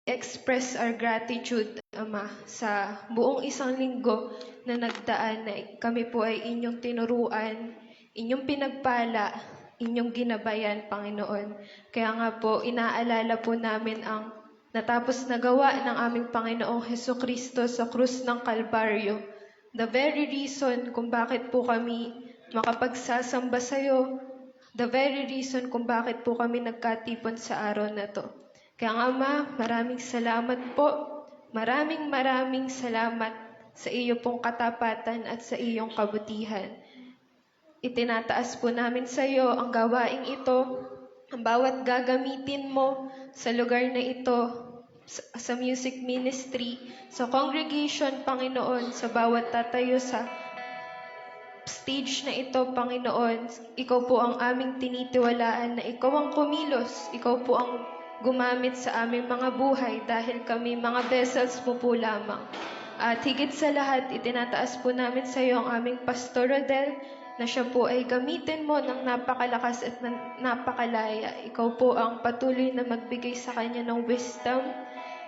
express our gratitude, Ama, sa buong isang linggo na nagdaan na kami po ay inyong tinuruan, inyong pinagpala, inyong ginabayan, Panginoon. Kaya nga po, inaalala po namin ang natapos na gawa ng aming Panginoong Hesukristo sa krus ng Kalbaryo. The very reason kung bakit po kami makapagsasamba sa iyo, the very reason kung bakit po kami nagkatipon sa araw na to. Kaya nga, Ama, maraming salamat po. Maraming salamat sa iyo pong katapatan at sa iyong kabutihan. Itinataas po namin sa iyo ang gawaing ito, ang bawat gagamitin mo sa lugar na ito, sa music ministry, sa congregation, Panginoon, sa bawat tatayo sa stage na ito, Panginoon. Ikaw po ang aming tinitiwalaan na ikaw ang kumilos, ikaw po ang gumamit sa aming mga buhay dahil kami mga vessels mo po lamang. At higit sa lahat, itinataas po namin sa iyo ang aming Pastor Rodel, na siya po ay gamitin mo ng napakalakas at napakalaya. Ikaw po ang patuloy na magbigay sa kanya ng wisdom,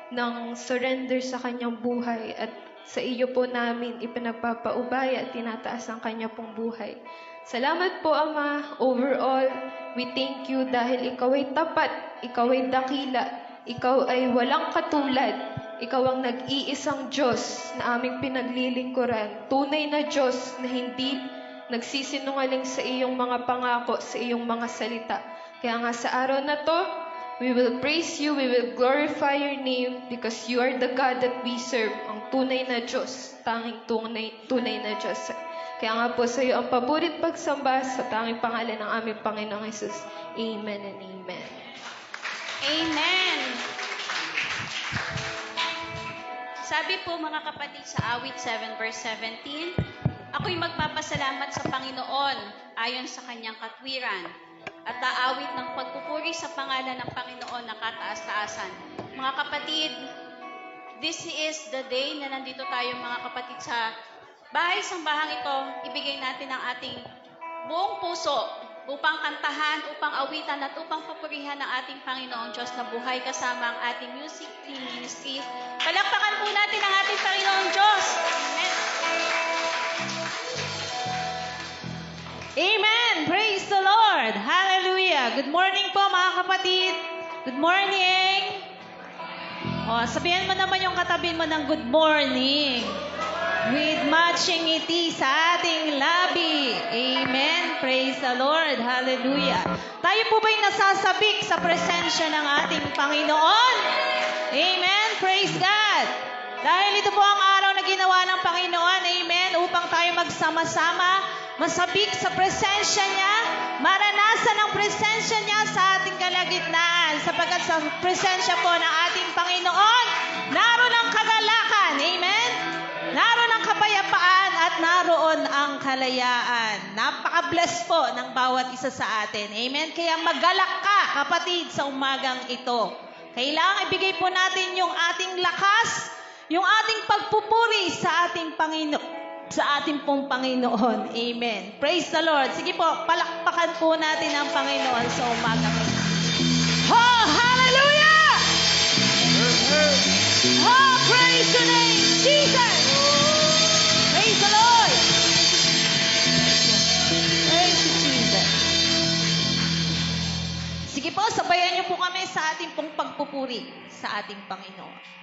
ng surrender sa kanyang buhay, at sa iyo po namin ipinagpapaubaya at tinataas ang kanya pong buhay. Salamat po, Ama. Overall, we thank you dahil ikaw ay tapat, ikaw ay dakila, ikaw ay walang katulad. Ikaw ang nag-iisang Diyos na aming pinaglilingkuran. Tunay na Diyos na hindi nagsisinungaling sa iyong mga pangako, sa iyong mga salita. Kaya nga sa araw na to, we will praise you, we will glorify your name because you are the God that we serve. Ang tunay na Diyos, tanging tunay na Diyos. Kaya nga po sa iyo ang paborit pagsamba sa tanging pangalan ng aming Panginoong Jesus. Amen and amen. Amen. Sabi po mga kapatid sa awit 7 verse 17, ako'y magpapasalamat sa Panginoon ayon sa kanyang katwiran at aawit ng pagpupuri sa pangalan ng Panginoon na kataas-taasan. Mga kapatid, this is the day na nandito tayo mga kapatid sa bahay-sambahang ito. Ibigay natin ang ating buong puso upang kantahan, upang awitan at upang papurihan ng ating Panginoong Diyos na buhay kasama ang ating music team ministry. Palakpakan po natin ang ating Panginoong Diyos. Amen. Amen! Praise the Lord! Hallelujah! Good morning po mga kapatid! Good morning! Sabihan mo naman yung katabi mo ng good morning. With matching ngiti sa ating labi. Amen. Praise the Lord. Hallelujah. Tayo po ba'y nasasabik sa presensya ng ating Panginoon? Amen. Praise God. Dahil ito po ang araw na ginawa ng Panginoon. Amen. Upang tayo magsama-sama, masabik sa presensya niya, maranasan ang presensya niya sa ating kalagitnaan. Sapagkat sa presensya po ng ating Panginoon, naroon ang kagalakan. Amen. Naroon ang kapayapaan at naroon ang kalayaan. Napaka-bless po ng bawat isa sa atin. Amen? Kaya magalak ka, kapatid, sa umagang ito. Kailangan ibigay po natin yung ating lakas, yung ating pagpupuri sa ating Panginoon, sa ating pong Panginoon. Amen. Praise the Lord. Sige po, palakpakan po natin ang Panginoon sa umagang ito. Oh, hallelujah! Oh, praise your name, Jesus! Praise the Lord! Praise you, Jesus. Sige po, sabayan niyo po kami sa ating pong pagpupuri sa ating Panginoon.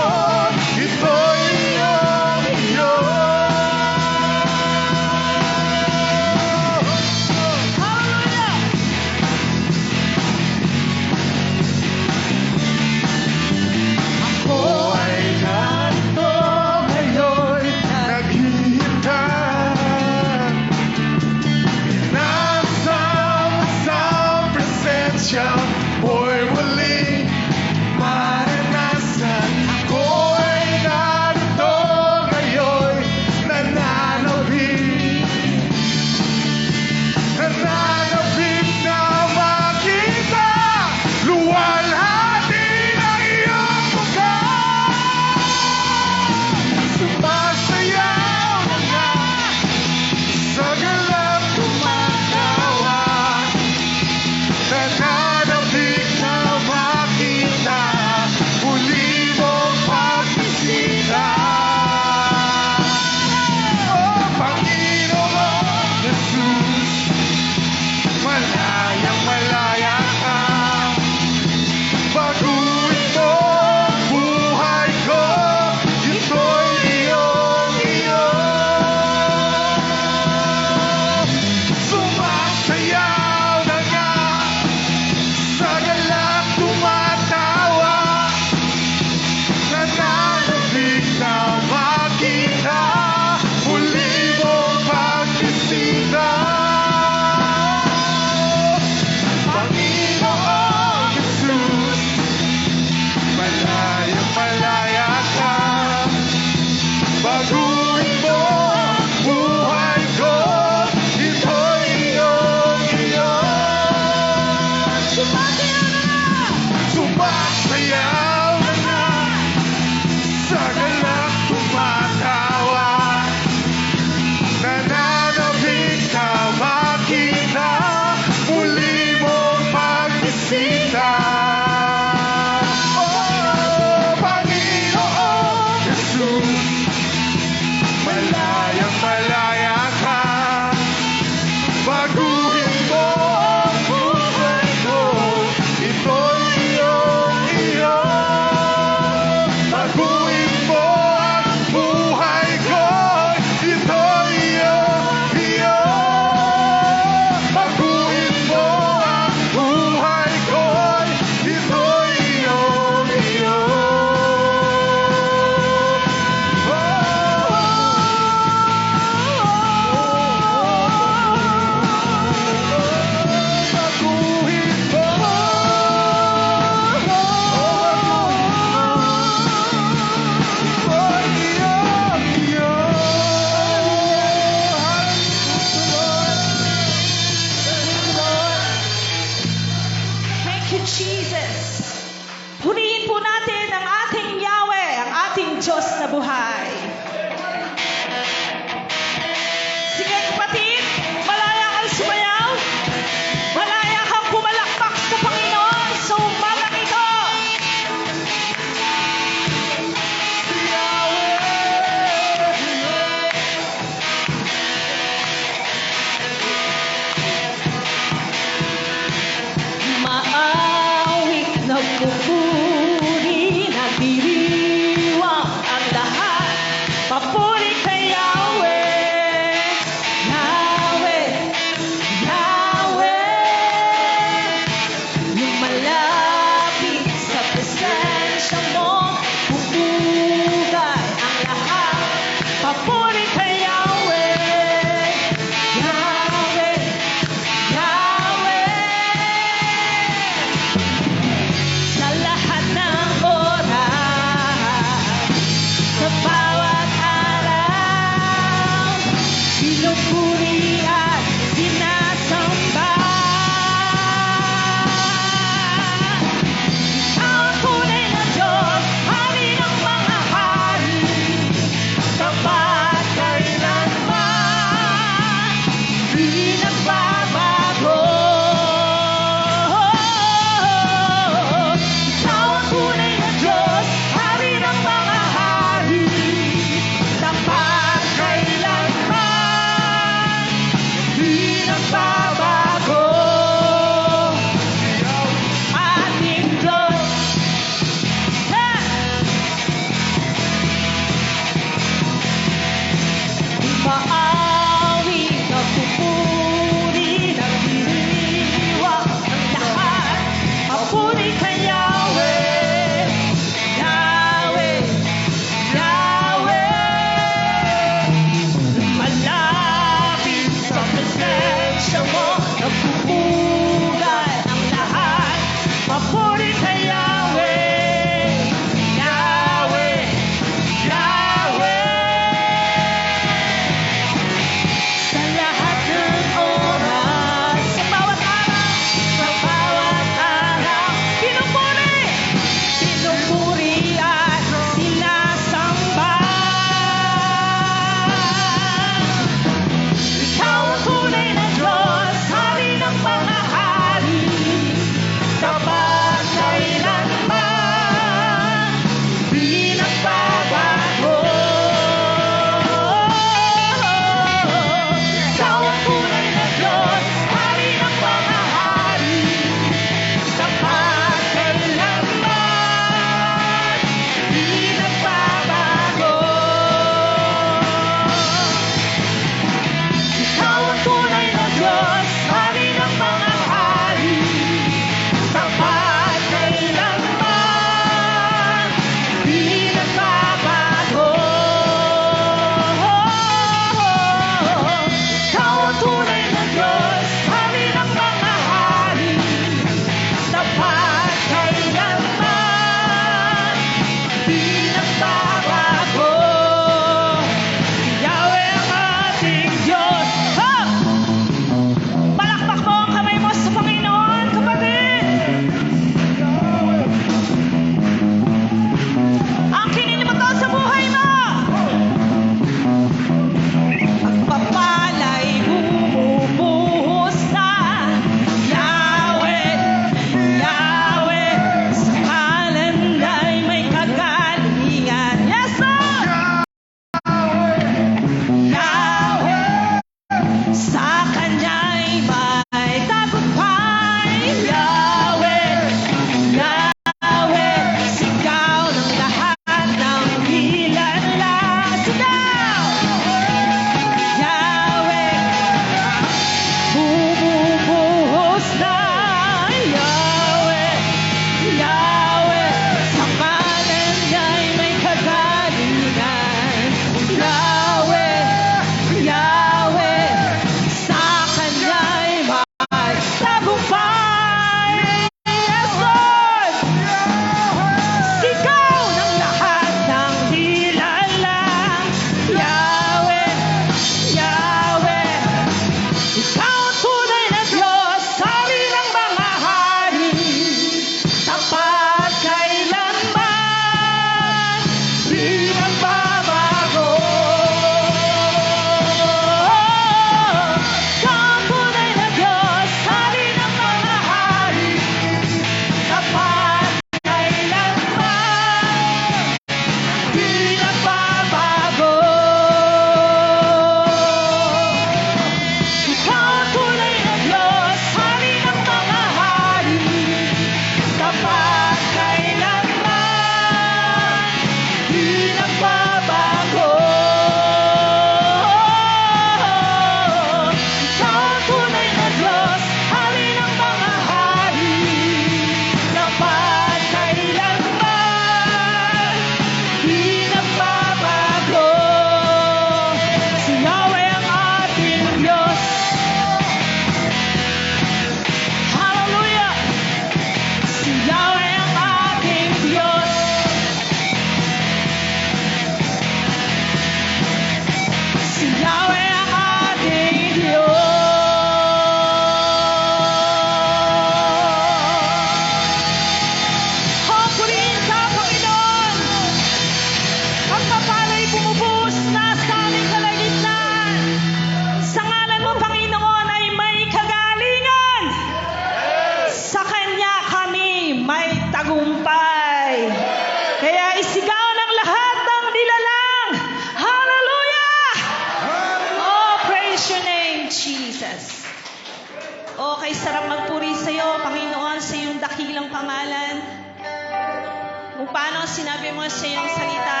sa iyong salita.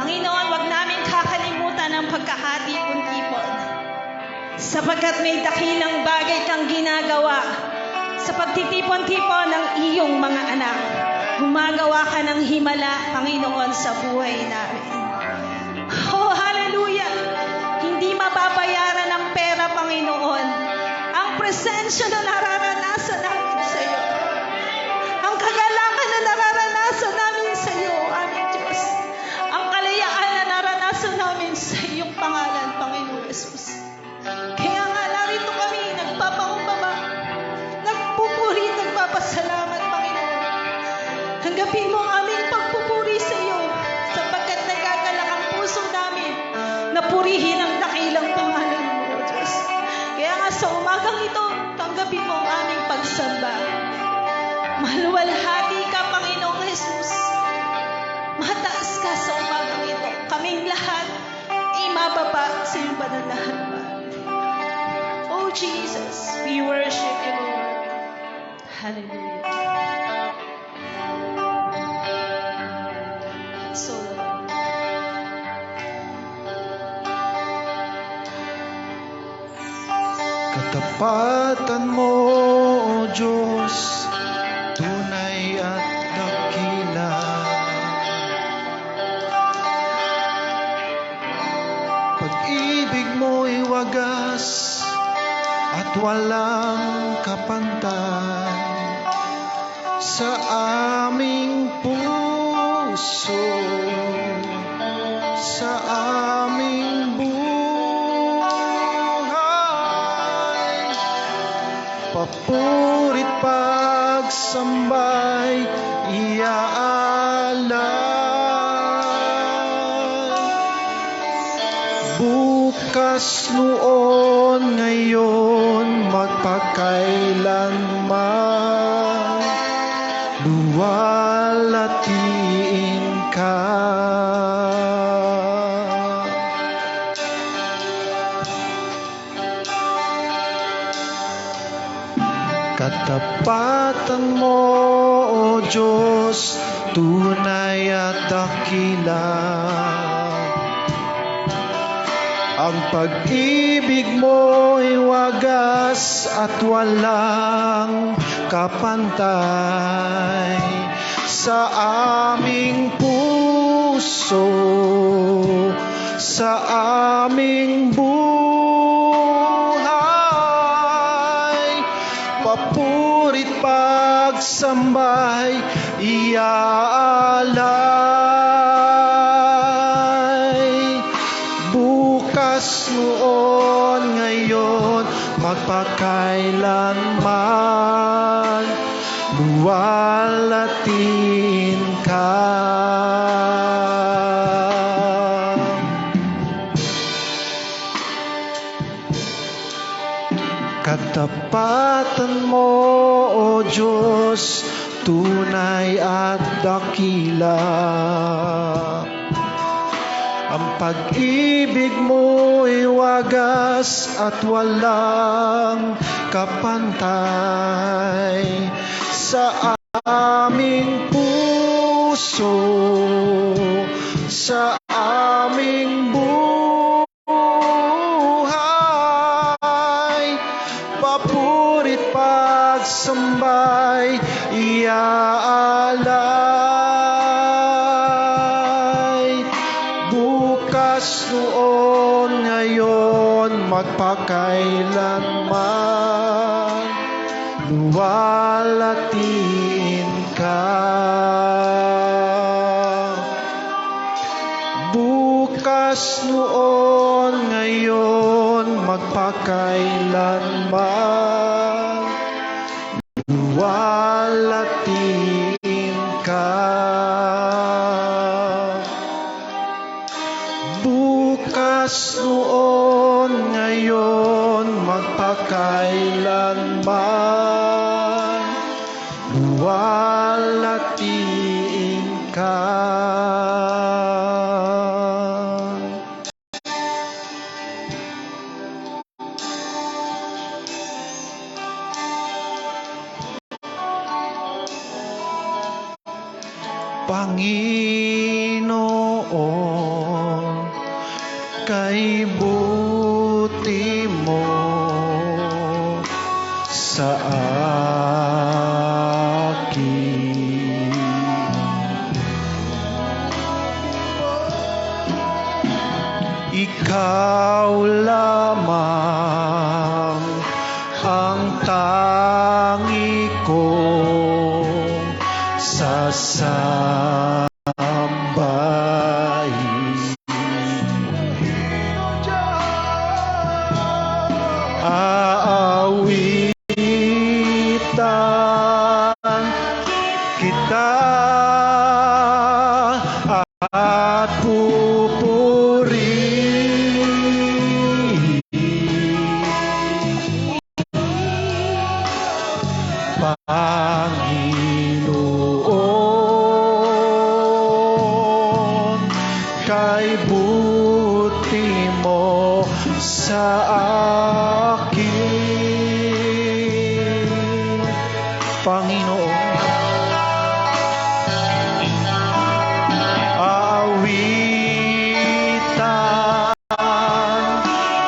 Panginoon, wag namin kakalimutan ang pagkakatipon-tipon. Sapagkat may dakilang bagay kang ginagawa sa pagtitipon-tipon ng iyong mga anak. Gumagawa ka ng himala, Panginoon, sa buhay namin. Oh, hallelujah! Hindi mababayaran ng pera, Panginoon, ang presensya na nararanasan namin sa iyo. Ang kagalakan na nararanasan namin sa iyo, aming Diyos. Ang kalayaan na naranasan namin sa iyong pangalan, Panginoon Jesus. Kaya nga narito kami, nagpapakumbaba, nagpupuri, nagpapasalamat, Panginoon. Tanggapin mo ang aming pagpupuri sa iyo, sapagkat nagagalak ang puso namin na purihin ang dakilang pangalan mo, Diyos. Kaya nga sa umagang ito, tanggapin mo ang aming pagsamba. Maluwalhati ka, Panginoong Jesus. Mataas ka sa umagang ito. Kaming lahat, imababa sa iyong banal na harapan. Oh Jesus, we worship you, Lord. Hallelujah. So, Katapatan mo, O Diyos, tunay at dakila. Pag-ibig mo'y wagas at walang kapantay sa aming puso, sa aming buhay. Papurit pagsambay, iaalay. Bukas, noon, ngayon, magpakailanman, luwalhatiin ka. Katapatan mo, O Diyos, tunay at dakila. Ang pag-ibig mo'y wagas at walang kapantay sa aming puso, sa aming buhay. Papurit pagsambay, iaalay. Bukas, noon, ngayon, magpakailanman, luwalhatiin ka. Katapatan mo, O Diyos, tunay at dakila. Ang pag-ibig mo'y wagas at walang kapantay sa aming puso, sa aming buhay. Papurit pagsambay, iaalay. Bukas, noon, ngayon, magpakailanman, luwalhatiin ka. Bukas, noon, ngayon, magpakailanman, luwalhatiin ka. Bukas, noon, ngayon, magpakailanman, luwalhatiin ka. Panginoon, kay buti mo sa akin. Ikaw lamang ang tangi kong sasambahin. Aawitan kita at pupurihin Panginoon, kay buti mo sa akin. Panginoon, aawitan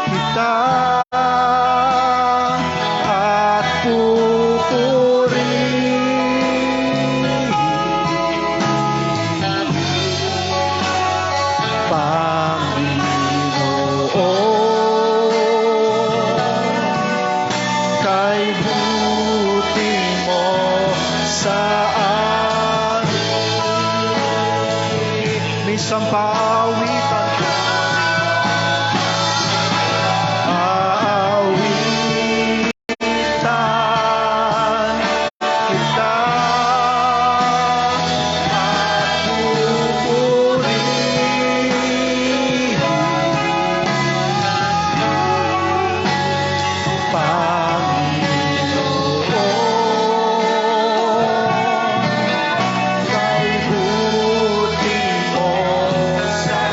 kita at pupurihin Panginoon, kay buti mo sa akin. Minsan paawitan ka, aawitan kita at pupurihin Panginoon, kay buti mo sa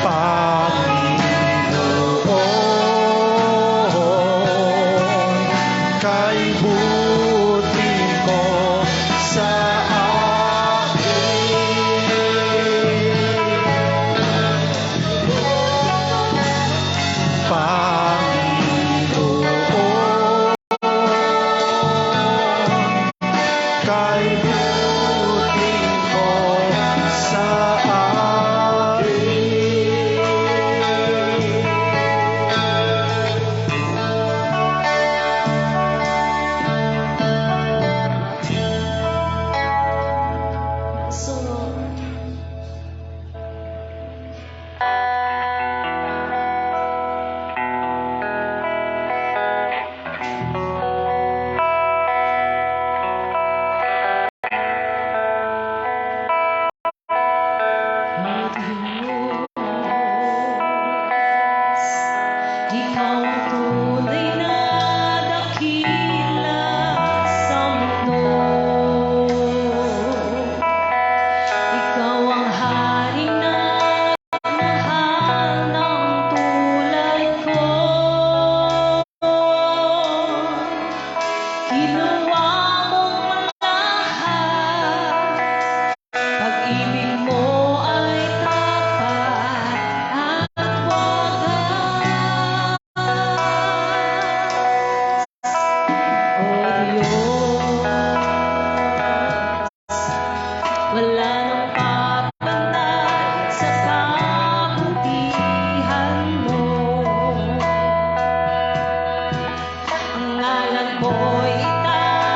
Panginoon, kay buti mo sa Panginoon, kay buti mo sa Ikaw ang tunay na dakila sa mundo. Ikaw ang hari na mahal ng tulad ko. Ginawa mong lahat, pag-ibig mo ay tapat at wagas. O Diyos, wala nang papanag sa kabutihan mo. Ang ngalan mo'y itaas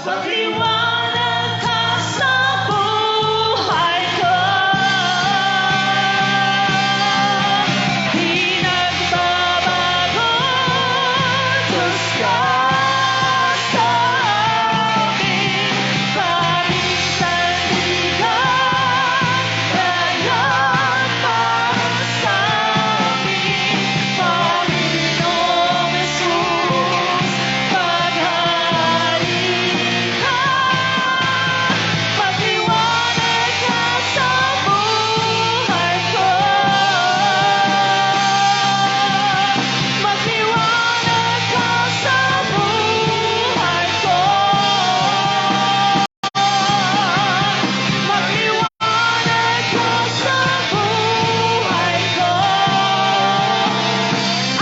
Magliwanag ka sa buhay ko. Di nagbabago, Diyos ka sa akin. Paminsan-minsan, kaya pa sa amin. Panginoong Jesus, paghahari ka. Magliwanag ka sa buhay ko. Magliwanag ka sa buhay ko. Magliwanag ka sa buhay ko.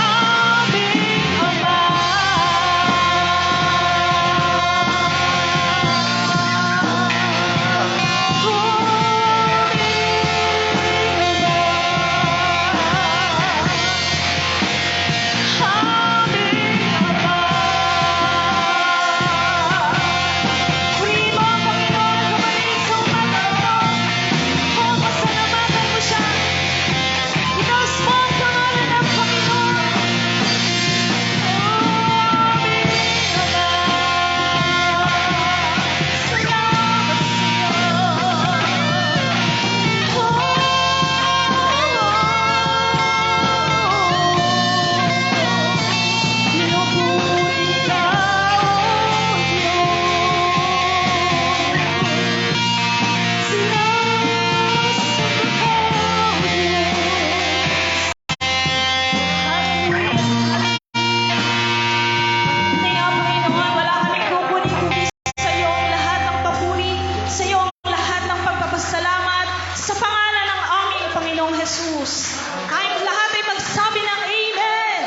Aming Ama. Kaya, Panginoon, wala kaming kukunin kundi sa iyo ang lahat ng papuri, sa iyo ang lahat ng pagpapasalamat, sa pangalan ng aming Panginoong Jesus. Kayong lahat ay magsabi ng Amen.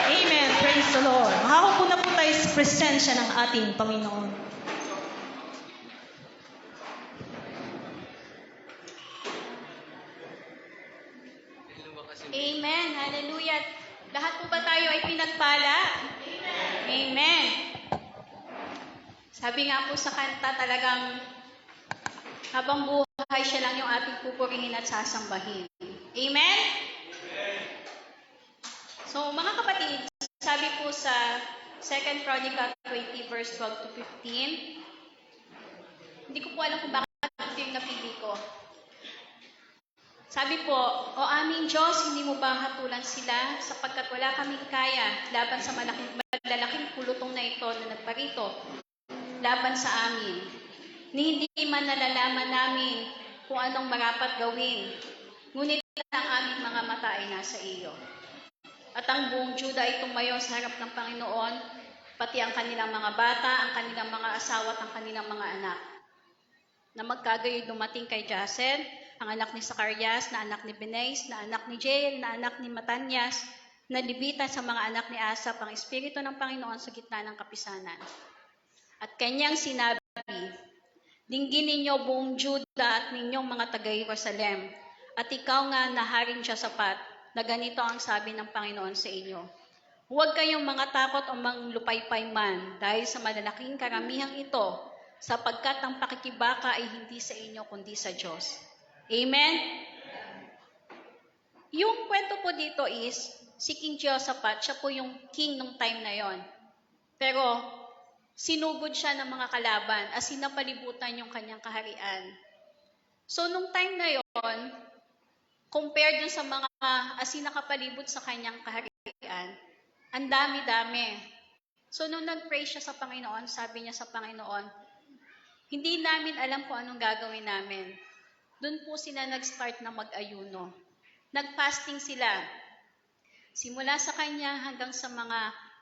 Amen. Praise the Lord. Makakaupo na po tayo sa presensya ng ating Panginoon. Amen. Hallelujah. Lahat po ba tayo ay pinagpala? Amen. Sabi nga po sa kanta, talagang habang buhay siya lang yung ating pupurihin at sasambahin. Amen? So, mga kapatid, sabi po sa 2 Chronicle 20 verse 12 to 15, hindi ko po alam kung bakit ito yung napili ko. Sabi po, O aming Diyos, hindi mo ba hatulan sila sapagkat wala kaming kaya laban sa malalaking pulutong na ito na nagparito laban sa amin. Ni hindi man nalalaman namin kung anong marapat gawin, ngunit ang aming mga mata ay nasa iyo. At ang buong Juda ay tumayo sa harap ng Panginoon, pati ang kanilang mga bata, ang kanilang mga asawa at ang kanilang mga anak. Na magkagayoy dumating kay Jaser, ang anak ni Zacarias, na anak ni Benays, na anak ni Jael, na anak ni Matanyas, na libitan sa mga anak ni Asaph ang Espiritu ng Panginoon sa gitna ng kapisanan. At kanyang sinabi, dinggin ninyo buong Juda at ninyong mga taga-Jerusalem, at ikaw nga na Haring Josaphat, na ganito ang sabi ng Panginoon sa inyo. Huwag kayong mga takot o manglupaypay man dahil sa malalaking karamihang ito, sapagkat ang pakikibaka ay hindi sa inyo kundi sa Diyos. Amen? Yung kwento po dito is, si King Jehoshaphat, siya po yung king nung time na yon. Pero, sinugod siya ng mga kalaban at sinapalibutan yung kanyang kaharian. So, nung time na yon, compared dun sa mga nakapalibot sa kanyang kaharian, ang dami-dami. So, nung nag-pray siya sa Panginoon, sabi niya sa Panginoon, hindi namin alam kung anong gagawin namin. Doon po sila nag-start na mag-ayuno. Nag-fasting sila. Simula sa kanya hanggang sa mga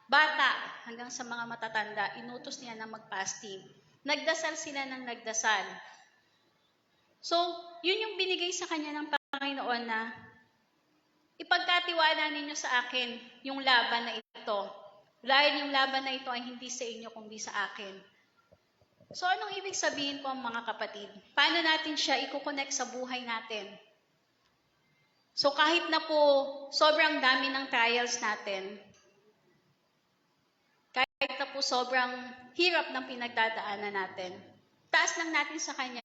bata, hanggang sa mga matatanda, inutos niya na mag-fasting. Nagdasal sila ng nagdasal. So, yun yung binigay sa kanya ng Panginoon na ipagkatiwala ninyo sa akin yung laban na ito. Dahil yung laban na ito ay hindi sa inyo kundi sa akin. So, anong ibig sabihin po mga kapatid? Paano natin siya i-connect sa buhay natin? So, kahit na po sobrang dami ng trials natin, kahit na po sobrang hirap ng pinagdadaanan natin, taas lang natin sa Kanya.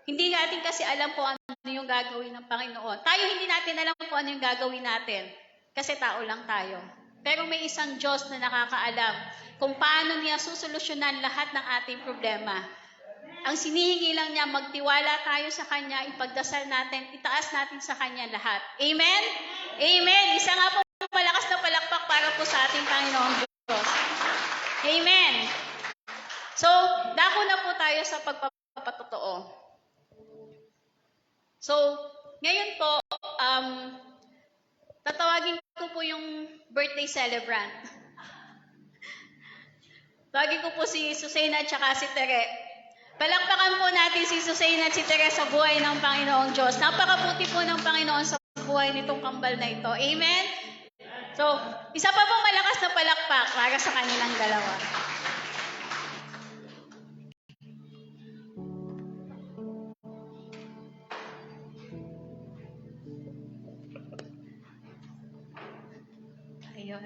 Hindi natin kasi alam kung ano yung gagawin ng Panginoon. Tayo hindi natin alam kung ano yung gagawin natin kasi tao lang tayo. Pero may isang Diyos na nakakaalam kung paano niya susolusyonan lahat ng ating problema. Ang sinihingi lang niya, magtiwala tayo sa Kanya, ipagdasal natin, itaas natin sa Kanya lahat. Amen? Amen. Isa nga po malakas na palakpak para po sa ating Panginoong Diyos. Amen. So, dako na po tayo sa pagpapatotoo. So, ngayon po, tatawagin ko po yung birthday celebrant. Tawagin ko po si Susana at saka si Tere. Palakpakan po natin si Susana at si Tere sa buhay ng Panginoong Diyos. Napakabuti po ng Panginoon sa buhay nitong kambal na ito. Amen? So, isa pa pong malakas na palakpak para sa kanilang dalawa. Ayun,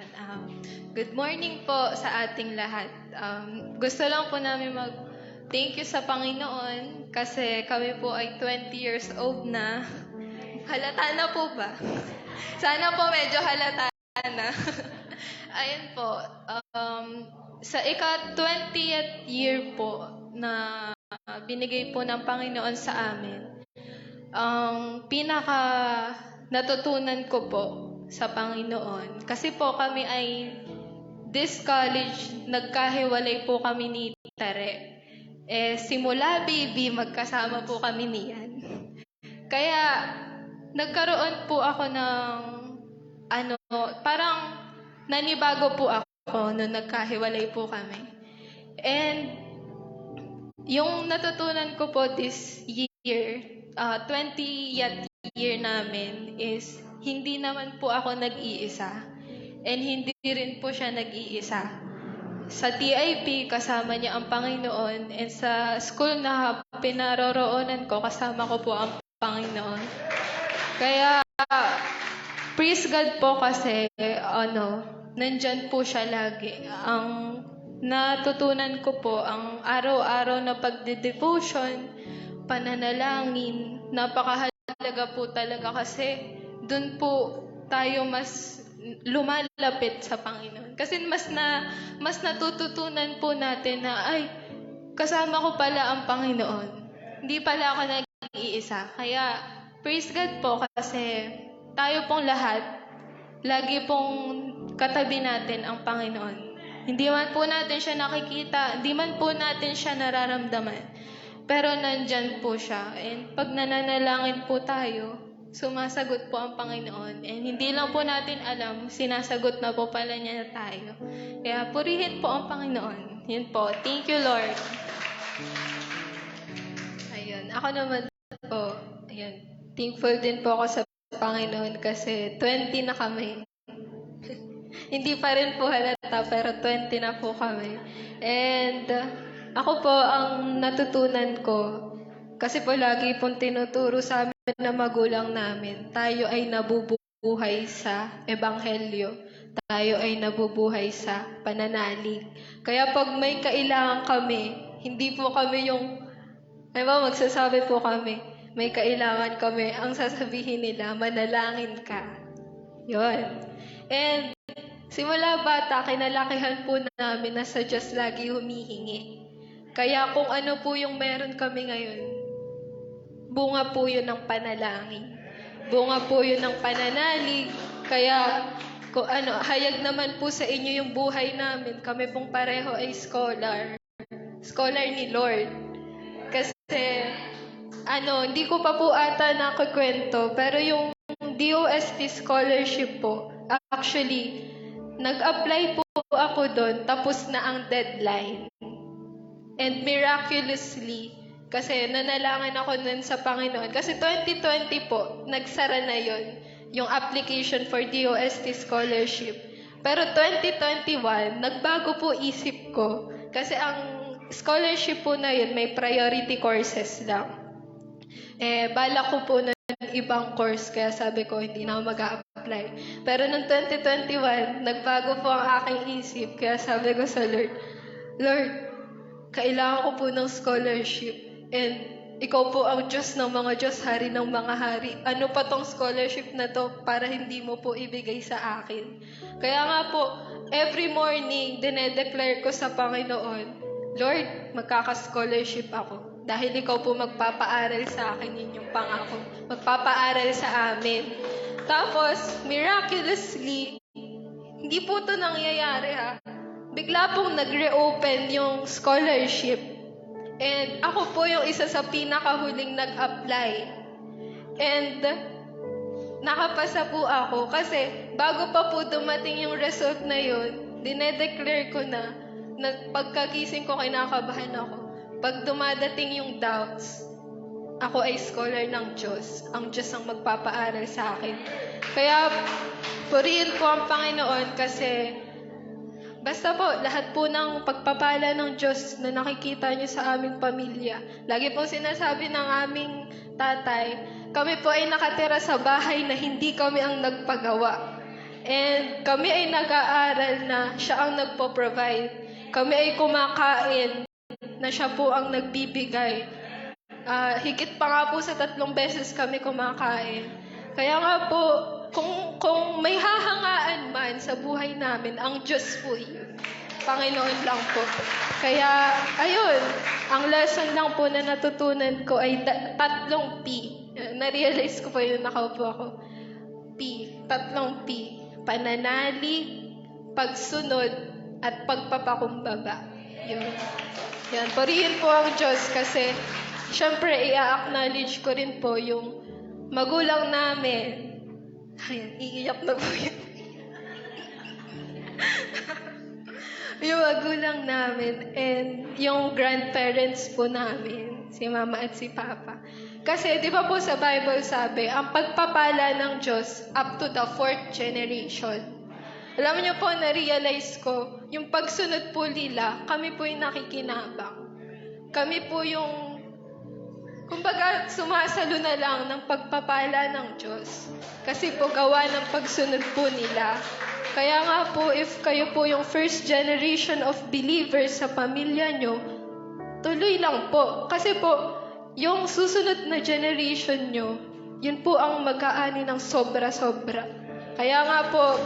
good morning po sa ating lahat. Gusto lang po namin thank you sa Panginoon kasi kami po ay 20 years old na. Halata na po ba? Sana po medyo halata na. Ayun po, sa ika-20th year po na binigay po ng Panginoon sa amin, ang pinaka natutunan ko po sa Panginoon. Kasi po kami ay this college, nagkahiwalay po kami ni Tare. Simula baby, magkasama po kami niyan. Kaya, nagkaroon po ako ng, parang nanibago po ako nung nagkahiwalay po kami. And, yung natutunan ko po this year, 20th year namin is, hindi naman po ako nag-iisa. And hindi rin po siya nag-iisa. Sa TIP, kasama niya ang Panginoon. And sa school na pinaroroonan ko, kasama ko po ang Panginoon. Kaya, praise God po kasi, nandyan po siya lagi. Ang natutunan ko po, ang araw-araw na pagde-devotion, pananalangin, napakahalaga po talaga kasi, doon po tayo mas lumalapit sa Panginoon. Kasi mas natututunan po natin na, ay, kasama ko pala ang Panginoon. Hindi pala ako nag-iisa. Kaya, praise God po kasi tayo pong lahat, lagi pong katabi natin ang Panginoon. Hindi man po natin siya nakikita, hindi man po natin siya nararamdaman. Pero nandyan po siya. And pag nananalangin po tayo, sumasagot po ang Panginoon. And hindi lang po natin alam, sinasagot na po pala niya na tayo. Kaya purihin po ang Panginoon. Yun po. Thank you, Lord. Ayun. Ako naman po, ayun. Thankful din po ako sa Panginoon kasi 20 na kami. Hindi pa rin po halata, pero 20 na po kami. And ako po, ang natutunan ko, kasi po lagi pong tinuturo sa amin na magulang namin, tayo ay nabubuhay sa Ebanghelyo. Tayo ay nabubuhay sa pananalig. Kaya pag may kailangan kami, hindi po kami yung, magsasabi po kami, may kailangan kami, ang sasabihin nila, manalangin ka. Yun. And simula bata, kinalakihan po namin na sa Diyos lagi humihingi. Kaya kung ano po yung meron kami ngayon, bunga po yun ng panalangin. Bunga po yun ng pananalig. Kaya, hayag naman po sa inyo yung buhay namin. Kami pong pareho ay scholar. Scholar ni Lord. Kasi, hindi ko pa po ata nakakwento, pero yung DOST scholarship po, actually, nag-apply po ako doon, tapos na ang deadline. And miraculously, kasi nanalangin ako nun sa Panginoon. Kasi 2020 po, nagsara na yon yung application for DOST scholarship. Pero 2021, nagbago po isip ko. Kasi ang scholarship po na yun, may priority courses lang. Bala ko po na ibang course, kaya sabi ko hindi na ako mag-a-apply. Pero noong 2021, nagbago po ang aking isip, kaya sabi ko sa Lord, Lord, kailangan ko po ng scholarship. And ikaw po ang Diyos ng mga Diyos, Hari ng mga Hari. Ano pa tong scholarship na to para hindi mo po ibigay sa akin? Kaya nga po, every morning, dinedeclare ko sa Panginoon, Lord, magkaka-scholarship ako. Dahil ikaw po magpapaaral sa akin, yun yung pangako. Magpapaaral sa amin. Tapos, miraculously, hindi po ito nangyayari ha. Bigla pong nag-reopen yung scholarship. And ako po yung isa sa pinakahuling nag-apply. And nakapasa po ako kasi bago pa po dumating yung result na yun, dinedeclare ko na pagkagising ko kinakabahan ako. Pag dumadating yung doubts, ako ay scholar ng Diyos. Ang Diyos ang magpapaaral sa akin. Kaya purihin po ang Panginoon kasi basta po, lahat po ng pagpapala ng Diyos na nakikita niyo sa aming pamilya. Lagi pong sinasabi ng aming tatay, kami po ay nakatira sa bahay na hindi kami ang nagpagawa. And kami ay nag-aaral na siya ang nagpo-provide. Kami ay kumakain na siya po ang nagbibigay. Higit pa nga po sa 3 beses kami kumakain. Kaya nga po, kung may hahangaan man sa buhay namin, ang Diyos po yun. Panginoon lang po. Kaya, ayun, ang lesson lang po na natutunan ko ay 3 P. Na-realize ko po yun, nakaupo ako. P, 3 P. Pananalig, pagsunod, at pagpapakumbaba. Yun. Yan, purihin po ang Diyos kasi syempre i-acknowledge ko rin po yung magulang namin. Ayan, iiyak na po yun. Yung magulang namin and yung grandparents po namin, si Mama at si Papa. Kasi di ba po sa Bible sabi, ang pagpapala ng Diyos up to the 4th generation. Alam niyo po, na-realize ko, yung pagsunod po nila, kami po yung nakikinabang. Kami po yung, kumbaga, sumasalo na lang ng pagpapala ng Diyos. Kasi po, gawa ng pagsunod po nila. Kaya nga po, if kayo po yung first generation of believers sa pamilya nyo, tuloy lang po. Kasi po, yung susunod na generation nyo, yun po ang mag-aani ng sobra-sobra. Kaya nga po,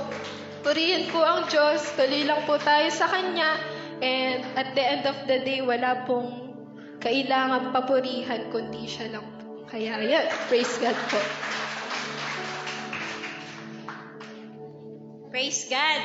purihin po ang Diyos, tuloy lang po tayo sa Kanya, and at the end of the day, wala pong kailangan papurihan, kundi siya lang po. Kaya yan, praise God po. Praise God.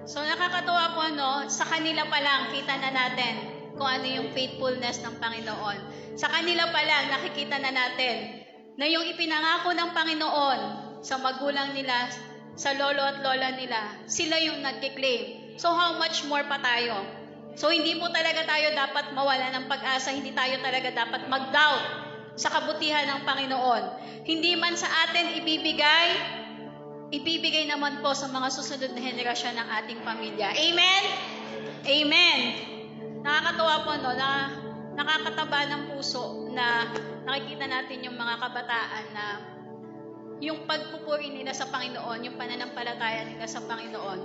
So nakakatuwa po, no? Sa kanila pa lang, kita na natin kung ano yung faithfulness ng Panginoon. Sa kanila pa lang, nakikita na natin na yung ipinangako ng Panginoon sa magulang nila, sa lolo at lola nila, sila yung nagkiklaim. So how much more pa tayo? So hindi po talaga tayo dapat mawala ng pag-asa, hindi tayo talaga dapat mag-doubt sa kabutihan ng Panginoon. Hindi man sa atin ibibigay naman po sa mga susunod na henerasyon ng ating pamilya. Amen? Amen. Nakakatuwa po, no, na nakakataba ng puso na nakikita natin yung mga kabataan na yung pagpupuri nila sa Panginoon, yung pananampalataya nila sa Panginoon.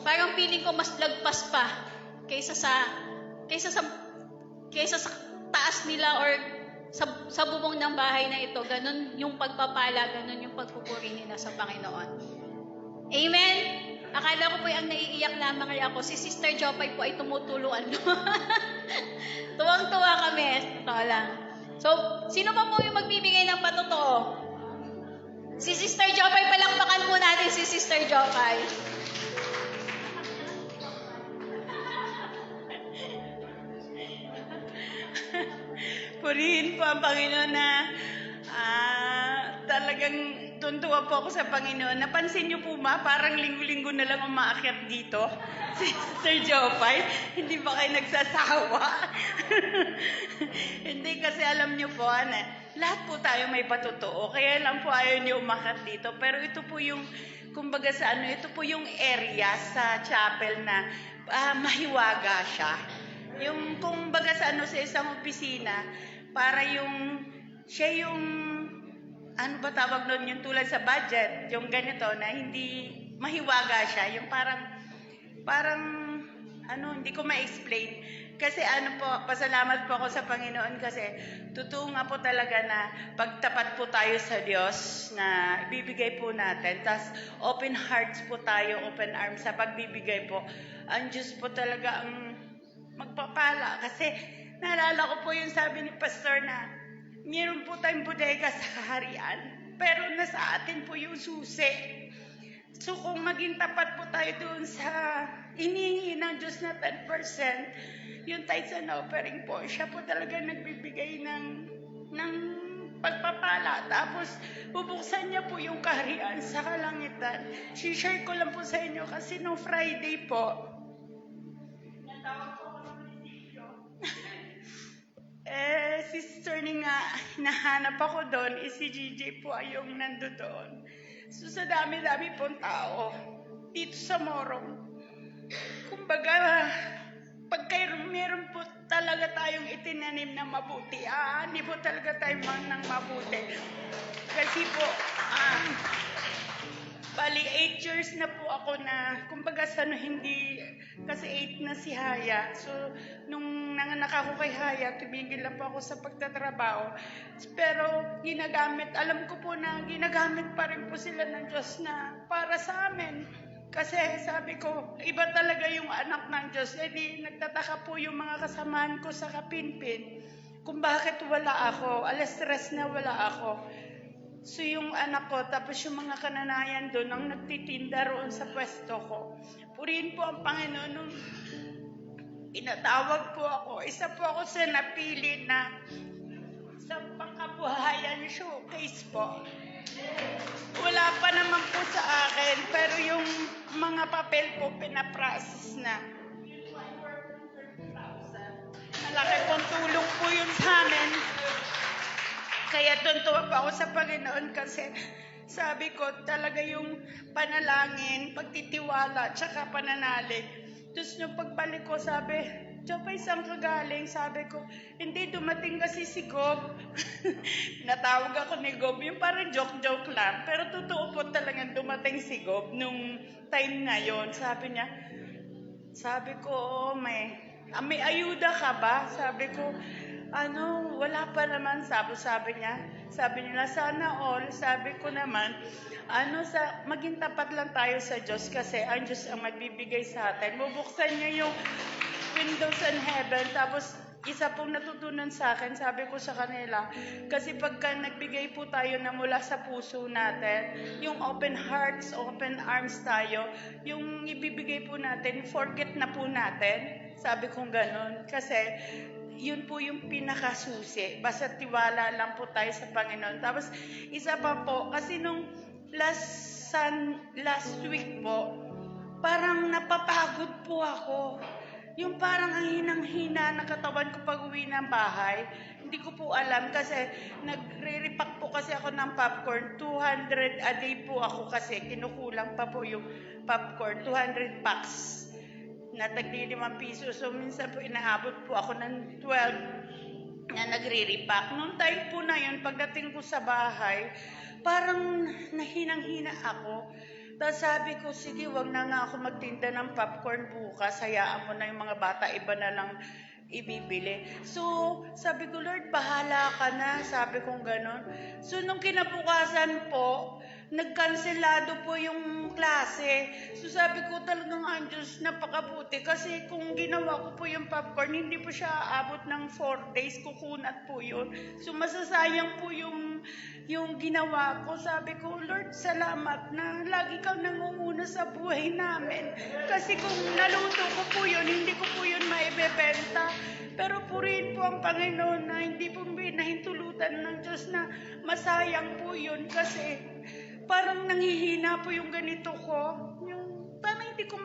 Parang feeling ko mas lagpas pa kaysa sa taas nila or sa bubong ng bahay na ito. Ganun yung pagpapala, ganun yung pagpupuri nila sa Panginoon. Amen? Akala ko po ang naiiyak lamang ay ako. Si Sister Jopay po ay tumutulungan. Tuwang-tuwa kami. Totoo lang. So, sino pa po yung magbibigay ng patotoo? Si Sister Jopay, palakpakan po natin si Sister Jopay. Purihin po ang Panginoon na talagang tuntua po ako sa Panginoon. Napansin niyo po ba, parang linggo-linggo na lang umaakyat dito. Si Sister Jopay, hindi ba kayo nagsasawa? Hindi, kasi alam niyo po, lahat po tayo may patotoo. Kaya lang po ayaw niyo umakyat dito. Pero ito po yung, kumbaga sa ito po yung area sa chapel na mahiwaga siya. Yung kumbaga sa sa isang opisina, para siya yung ano ba tawag nun, yung tulad sa budget, yung ganito na hindi mahiwaga siya, yung parang hindi ko ma-explain. Kasi pasalamat po ako sa Panginoon kasi totoo nga po talaga na pagtapat po tayo sa Diyos na ibibigay po natin. Tas open hearts po tayo, open arms sa pagbibigay po. Ang Diyos po talaga ang magpapala. Kasi naalala ko po yung sabi ni Pastor na meron po tayong bodega sa kaharian, pero nasa atin po yung susi. So kung maging tapat po tayo doon sa inihingi ng Diyos na 10%, yung tithes and offering po, siya po talaga nagbibigay ng pagpapala. Tapos bubuksan niya po yung kaharian sa kalangitan. Share ko lang po sa inyo kasi nung Friday po, natawag po ako ng munisipyo. Sister ni nga, hinahanap ako doon, si GJ po ay yung nando doon. So sa dami-dami pong tao, dito sa Morong, kumbaga, meron po talaga tayong itinanim na mabuti. Hindi po talaga tayo ng mabuti. Kasi po, bali 8 years na po ako na, kumbaga kasi 8 na si Haya. So, nung nanganak ako kay Haya, tumigil na po ako sa pagtatrabaho. Pero alam ko po na ginagamit pa rin po sila ng Diyos na para sa amin. Kasi sabi ko, iba talaga yung anak ng Diyos. Nagtataka po yung mga kasamahan ko sa Kapinpin kung bakit wala ako. Alas 3 na wala ako. So yung anak ko, tapos yung mga kananayan doon ang nagtitinda roon sa pwesto ko. Purihin po ang Panginoon nung inatawag po ako. Isa po ako sa napili na sa pangkabuhayan showcase po. Wala pa naman po sa akin, pero yung mga papel po pinaprocess na. Malaki pong tulong po yun sa amin. Kaya tuntua pa ako sa Panginoon kasi sabi ko talaga yung panalangin, pagtitiwala, tsaka pananalig. Tapos nung pagbalik ko sabi, Jopay, saan ka galing? Sabi ko, hindi, dumating kasi si Gob. Natawag ako ni Gob, yung parang joke-joke lang. Pero totoo po talagang dumating si Gob nung time na yon. Sabi ko, may ayuda ka ba? Sabi ko, wala pa naman, sabi niya. Sabi nila, sana all. Sabi ko naman, maging tapat lang tayo sa Diyos kasi ang Diyos ang magbibigay sa atin. Bubuksan niya yung windows in heaven. Tapos, isa pong natutunan sa akin, sabi ko sa kanila, kasi pagka nagbigay po tayo na mula sa puso natin, yung open hearts, open arms tayo, yung ibibigay po natin, forget na po natin. Sabi kong ganun. Kasi, yun po yung pinakasusi. Basta tiwala lang po tayo sa Panginoon. Tapos, isa pa po, kasi nung last week po, parang napapagod po ako. Yung parang ang hinang-hina na katawan ko pag uwi ng bahay. Hindi ko po alam kasi nagre-repack po kasi ako ng popcorn. 200 a day po ako kasi kinukulang pa po yung popcorn. 200 packs na tagli 5 piso. So, minsan po inaabot po ako ng 12 na nagre-repack. Noong time po na yun, pagdating ko sa bahay, parang nahinang-hina ako. Tapos sabi ko, sige, wag na nga ako magtinda ng popcorn bukas. Hayaan mo na yung mga bata, iba na lang ibibili. So, sabi ko, Lord, bahala ka na. Sabi kong ganon. So, nung kinabukasan po, nagkanselado po yung klase. So sabi ko talagang ang Diyos, napakabuti. Kasi kung ginawa ko po yung popcorn, hindi po siya aabot ng 4 days, kukunat po yun. So masasayang po yung ginawa ko. Sabi ko, Lord, salamat na lagi kang nangunguna sa buhay namin. Kasi kung naluto ko po yun, hindi ko po yun maibebenta. Pero purihin po ang Panginoon na hindi po nahintulutan ng Diyos na masayang po yun kasi parang nanghihina po yung ganito ko. Yung parang hindi ko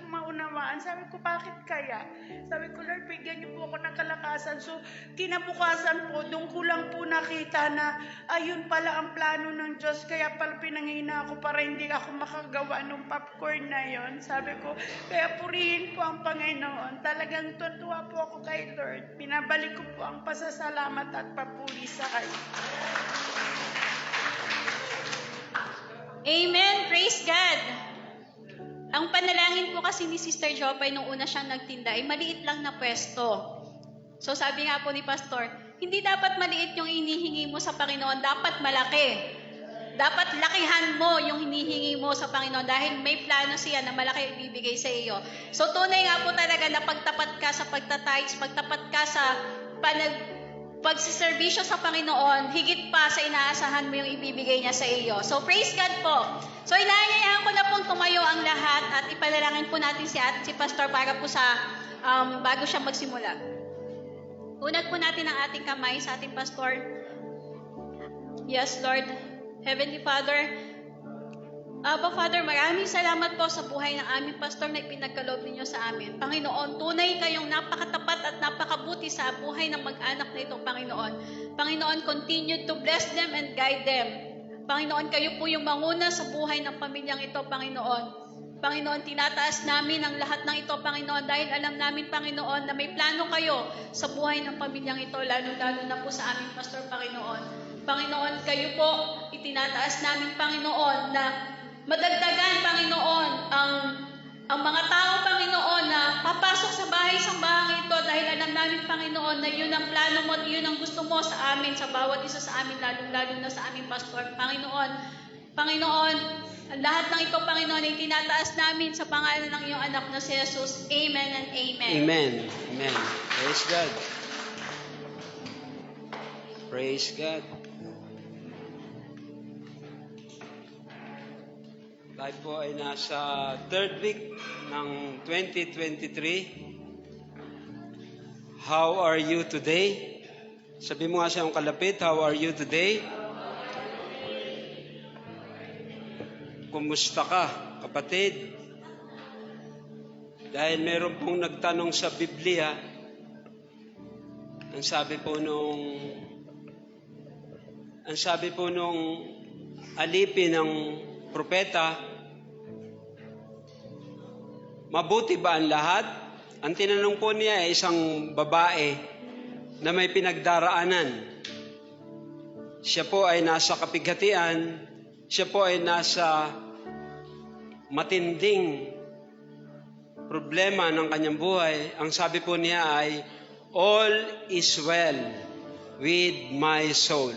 maunawaan. Sabi ko, bakit kaya? Sabi ko, Lord, bigyan niyo po ako ng kalakasan. So, kinabukasan po, doon ko lang po nakita na ayun pala ang plano ng Diyos. Kaya pala pinanghina ako para hindi ako makagawa ng popcorn na yon. Sabi ko, kaya purihin po ang Panginoon. Talagang tutuwa po ako kay Lord. Binabalik ko po ang pasasalamat at papuri sa kanya. Amen. Praise God. Ang panalangin po kasi ni Sister Jopay nung una siyang nagtinda ay maliit lang na pwesto. So sabi nga po ni Pastor, hindi dapat maliit yung hinihingi mo sa Panginoon, dapat malaki. Dapat lakihan mo yung hinihingi mo sa Panginoon dahil may plano siya na malaki ibibigay sa iyo. So tunay nga po talaga na pagtapat ka sa pagtatides, pagtapat ka sa pagsiservisyo sa Panginoon, higit pa sa inaasahan mo yung ibibigay niya sa iyo. So praise God po. So inaanyayahan ko na pong tumayo ang lahat at ipanalangin po natin si Pastor para po sa bago siya magsimula. Unat po natin ang ating kamay sa ating Pastor. Yes, Lord. Heavenly Father, Abba Father, maraming salamat po sa buhay ng aming pastor na ipinagkaloob ninyo sa amin. Panginoon, tunay kayong napakatapat at napakabuti sa buhay ng mag-anak na ito, Panginoon. Panginoon, continue to bless them and guide them. Panginoon, kayo po yung manguna sa buhay ng pamilyang ito, Panginoon. Panginoon, tinataas namin ang lahat ng ito, Panginoon, dahil alam namin, Panginoon, na may plano kayo sa buhay ng pamilyang ito, lalo-lalo na po sa aming pastor, Panginoon. Panginoon, kayo po, itinataas namin, Panginoon, na madagdagan, Panginoon, ang mga tao, Panginoon, na papasok sa bahay-sambahang ito dahil alam namin, Panginoon, na yun ang plano mo at yun ang gusto mo sa amin, sa bawat isa sa amin, lalong-lalo na sa aming pastor. Panginoon, ang lahat ng ito, Panginoon, ay tinataas namin sa pangalan ng iyong anak na si Jesus. Amen and amen. Amen. Amen. Praise God. Praise God. Tayo po ay nasa third week ng 2023. How are you today? Sabi mo nga sa iyong kalapit, how are you today? Kumusta ka, kapatid? Dahil meron pong nagtanong sa Biblia, ang sabi po nung alipin ng propeta, mabuti ba ang lahat? Ang tinanong po niya ay isang babae na may pinagdaraanan. Siya po ay nasa kapighatian, siya po ay nasa matinding problema ng kanyang buhay. Ang sabi po niya ay, all is well with my soul.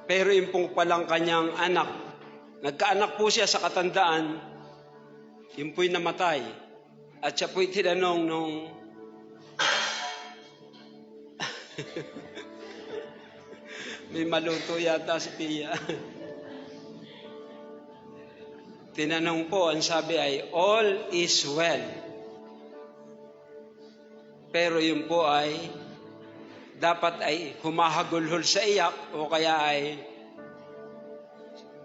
Pero yung pong palang kanyang anak, nagkaanak po siya sa katandaan, yun po'y namatay. At siya po'y tinanong nung may maluto yata si Pia. Tinanong po, ang sabi ay, all is well. Pero yun po ay dapat ay humahagulhol sa iyak o kaya ay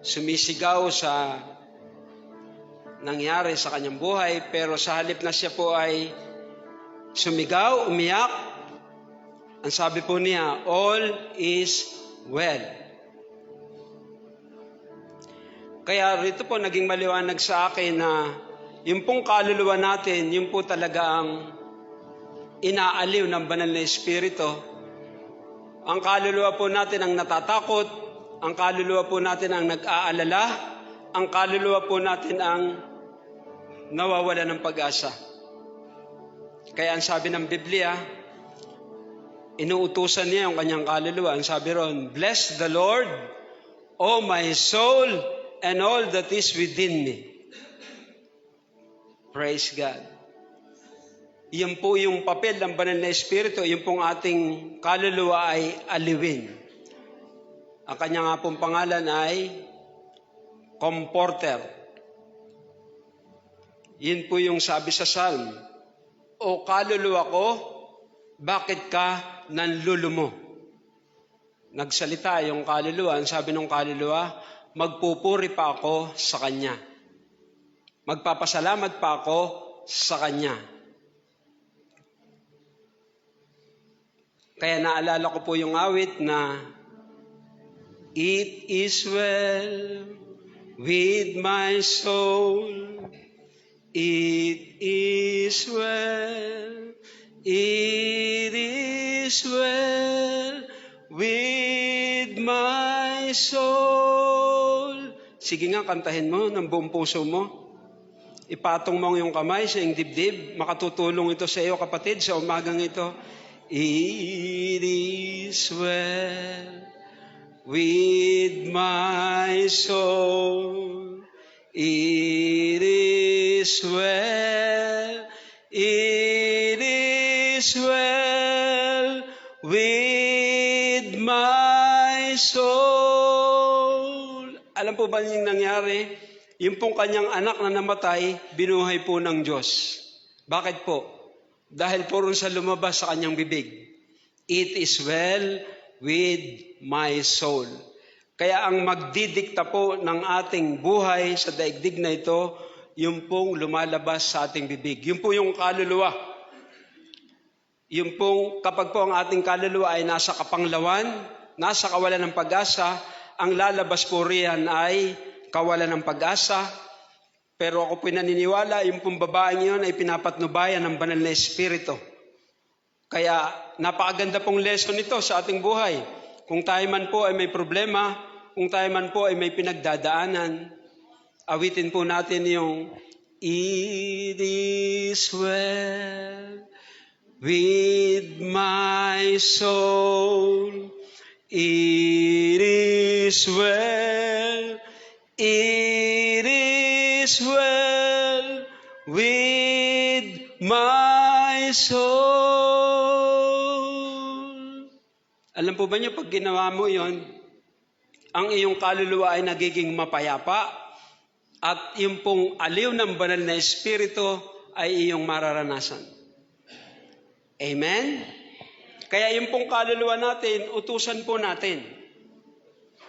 sumisigaw sa nangyari sa kanyang buhay, pero sa halip na siya po ay sumigaw, umiyak, ang sabi po niya, all is well. Kaya rito po naging maliwanag sa akin na yung pong kaluluwa natin, yung po talaga ang inaaliw ng banal na Espiritu. Ang kaluluwa po natin ang natatakot, ang kaluluwa po natin ang nag-aalala, ang kaluluwa po natin ang nawawala ng pag-asa. Kaya ang sabi ng Biblia, inuutusan niya yung kanyang kaluluwa. Ang sabi ron, bless the Lord, O my soul, and all that is within me. Praise God. Iyan po yung papel ng banal na Espiritu, yung pong ating kaluluwa ay aliwin. Ang kanya nga pong pangalan ay Comforter. Yun po yung sabi sa Psalm, O kaluluwa ko, bakit ka nanlulumo? Nagsalita yung kaluluwa, ang sabi ng kaluluwa, magpupuri pa ako sa Kanya. Magpapasalamat pa ako sa Kanya. Kaya naalala ko po yung awit na it is well with my soul. It is well. It is well with my soul. Sige nga, kantahin mo ng buong puso mo. Ipatong mo yung kamay sa iyong dibdib. Makatutulong ito sa iyo, kapatid, sa umagang ito. It is well with my soul. It is well. It is well with my soul. Alam po ba yung nangyari? Yung pong kanyang anak na namatay, binuhay po ng Diyos. Bakit po? Dahil po rin sa lumabas sa kanyang bibig. It is well with my soul. Kaya ang magdidikta po ng ating buhay sa daigdig na ito, yung pong lumalabas sa ating bibig. Yung po yung kaluluwa. Yung pong kapag po ang ating kaluluwa ay nasa kapanglawan, nasa kawalan ng pag-asa, ang lalabas po riyan ay kawalan ng pag-asa. Pero ako po naniniwala, yung pong babaeng yun ay pinapatnubayan ng banal na Espiritu. Kaya napakaganda pong lesson ito sa ating buhay. Kung tayo man po ay may problema, kung tayo man po ay may pinagdadaanan, awitin po natin yung It is well with my soul. It is well. It is well with my soul. Alam po ba niyo, pag ginawa mo yon, ang iyong kaluluwa ay nagiging mapayapa at yung pong aliw ng banal na Espiritu ay iyong mararanasan. Amen? Kaya yung pong kaluluwa natin, utusan po natin.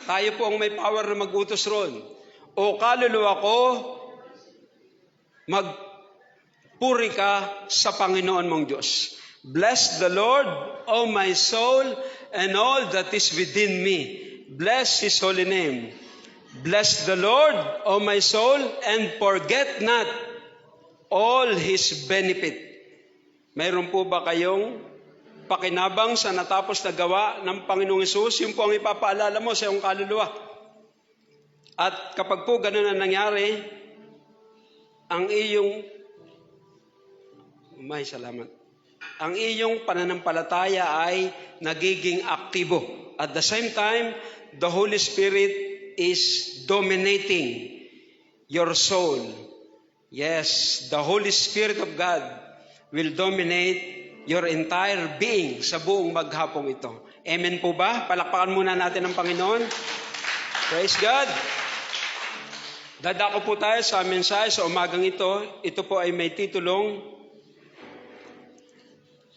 Tayo po ang may power na mag-utos ron. O kaluluwa ko, magpuri ka sa Panginoon mong Diyos. Bless the Lord, O my soul, and all that is within me. Bless His holy name. Bless the Lord, O my soul, and forget not all His benefit. Mayroon po ba kayong pakinabang sa natapos na gawa ng Panginoong Hesus? Yung po ang ipapaalala mo sa iyong kaluluwa. At kapag po ganun ang nangyari, ang iyong ang iyong pananampalataya ay nagiging aktibo. At the same time, the Holy Spirit is dominating your soul. Yes, the Holy Spirit of God will dominate your entire being sa buong maghapong ito. Amen po ba? Palakpakan muna natin ang Panginoon. Praise God. Dadako po tayo sa mensahe sa umagang ito. Ito po ay may titulong,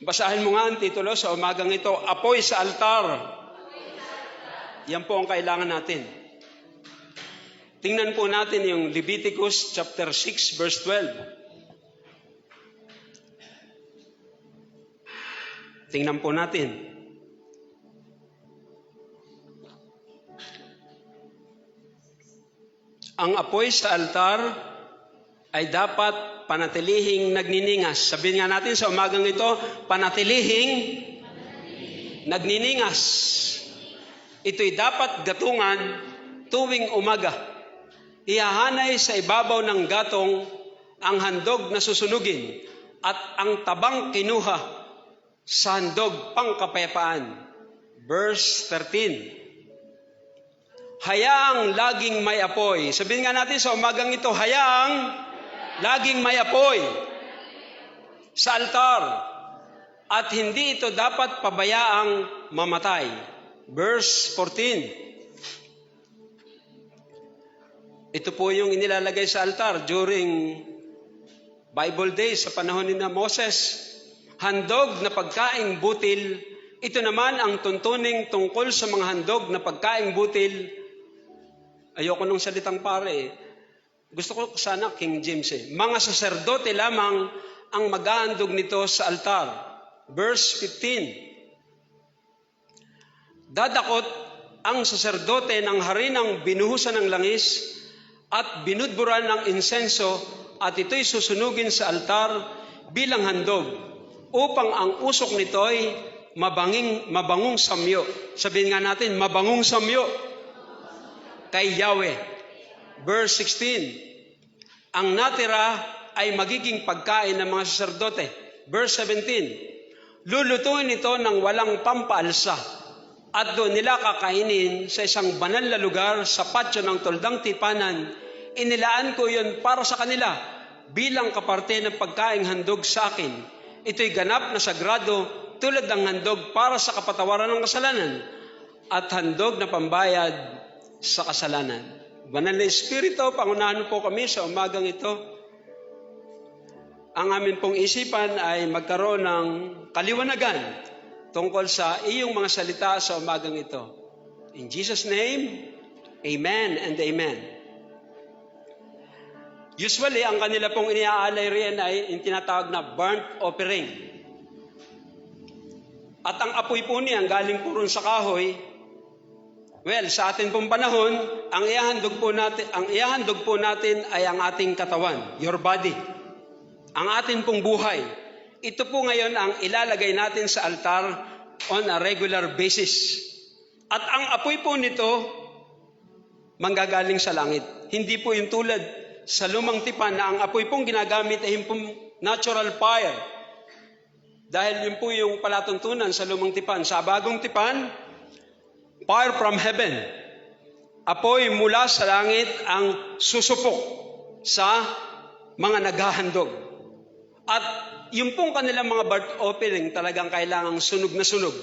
basahin mo nga ang titulo sa umagang ito, Apoy sa Altar. Yan po ang kailangan natin. Tingnan po natin yung Leviticus chapter 6 verse 12. Tingnan po natin. Ang apoy sa altar ay dapat panatilihing nagniningas. Sabihin nga natin sa umagang ito, panatilihing nagniningas. Ito'y dapat gatungan tuwing umaga. Ihahanay sa ibabaw ng gatong ang handog na susunugin at ang tabang kinuha sa handog pangkapayapaan. Verse 13. Hayaang laging may apoy. Sabihin nga natin sa umagang ito, hayaang laging may apoy sa altar. At hindi ito dapat pabayaang mamatay. Verse 14. Ito po yung inilalagay sa altar during Bible days sa panahon ni Moses. Handog na pagkaing butil. Ito naman ang tuntuning tungkol sa mga handog na pagkaing butil. Ayoko nung salitang pare. Gusto ko sana King James Mga saserdote lamang ang mag-aandog nito sa altar. Verse 15. Dadakot ang saserdote ng harinang binuhusan ng langis at binudburan ng insenso at ito'y susunugin sa altar bilang handog upang ang usok nito'y mabangong samyo. Sabihin nga natin, mabangong samyo. kay Yahweh. Verse 16, ang natira ay magiging pagkain ng mga saserdote. Verse 17, lulutuin ito ng walang pampaalsa at doon nila kakainin sa isang banal na lugar sa patio ng Tuldang Tipanan. Inilaan ko yun para sa kanila bilang kaparte ng pagkaing handog sa akin. Ito'y ganap na sagrado tulad ng handog para sa kapatawaran ng kasalanan at handog na pambayad sa kasalanan. Banal na Espiritu, pangunahan po kami sa umagang ito. Ang amin pong isipan ay magkaroon ng kaliwanagan tungkol sa iyong mga salita sa umagang ito. In Jesus' name, Amen and Amen. Usually, ang kanila pong iniaalay riyan ay yung tinatawag na burnt offering. At ang apoy po niyan, galing po rin sa kahoy. Well, sa atin pong panahon, ang ihahandog po natin ay ang ating katawan, your body. Ang atin pong buhay. Ito po ngayon ang ilalagay natin sa altar on a regular basis. At ang apoy po nito, manggagaling sa langit. Hindi po yung tulad sa lumang tipan na ang apoy pong ginagamit ay yung pong natural fire. Dahil yun po yung palatuntunan sa lumang tipan. Sa bagong tipan, fire from heaven. Apoy mula sa langit ang susupok sa mga naghahandog. At yung pong kanilang mga burnt offering talagang kailangang sunog na sunog.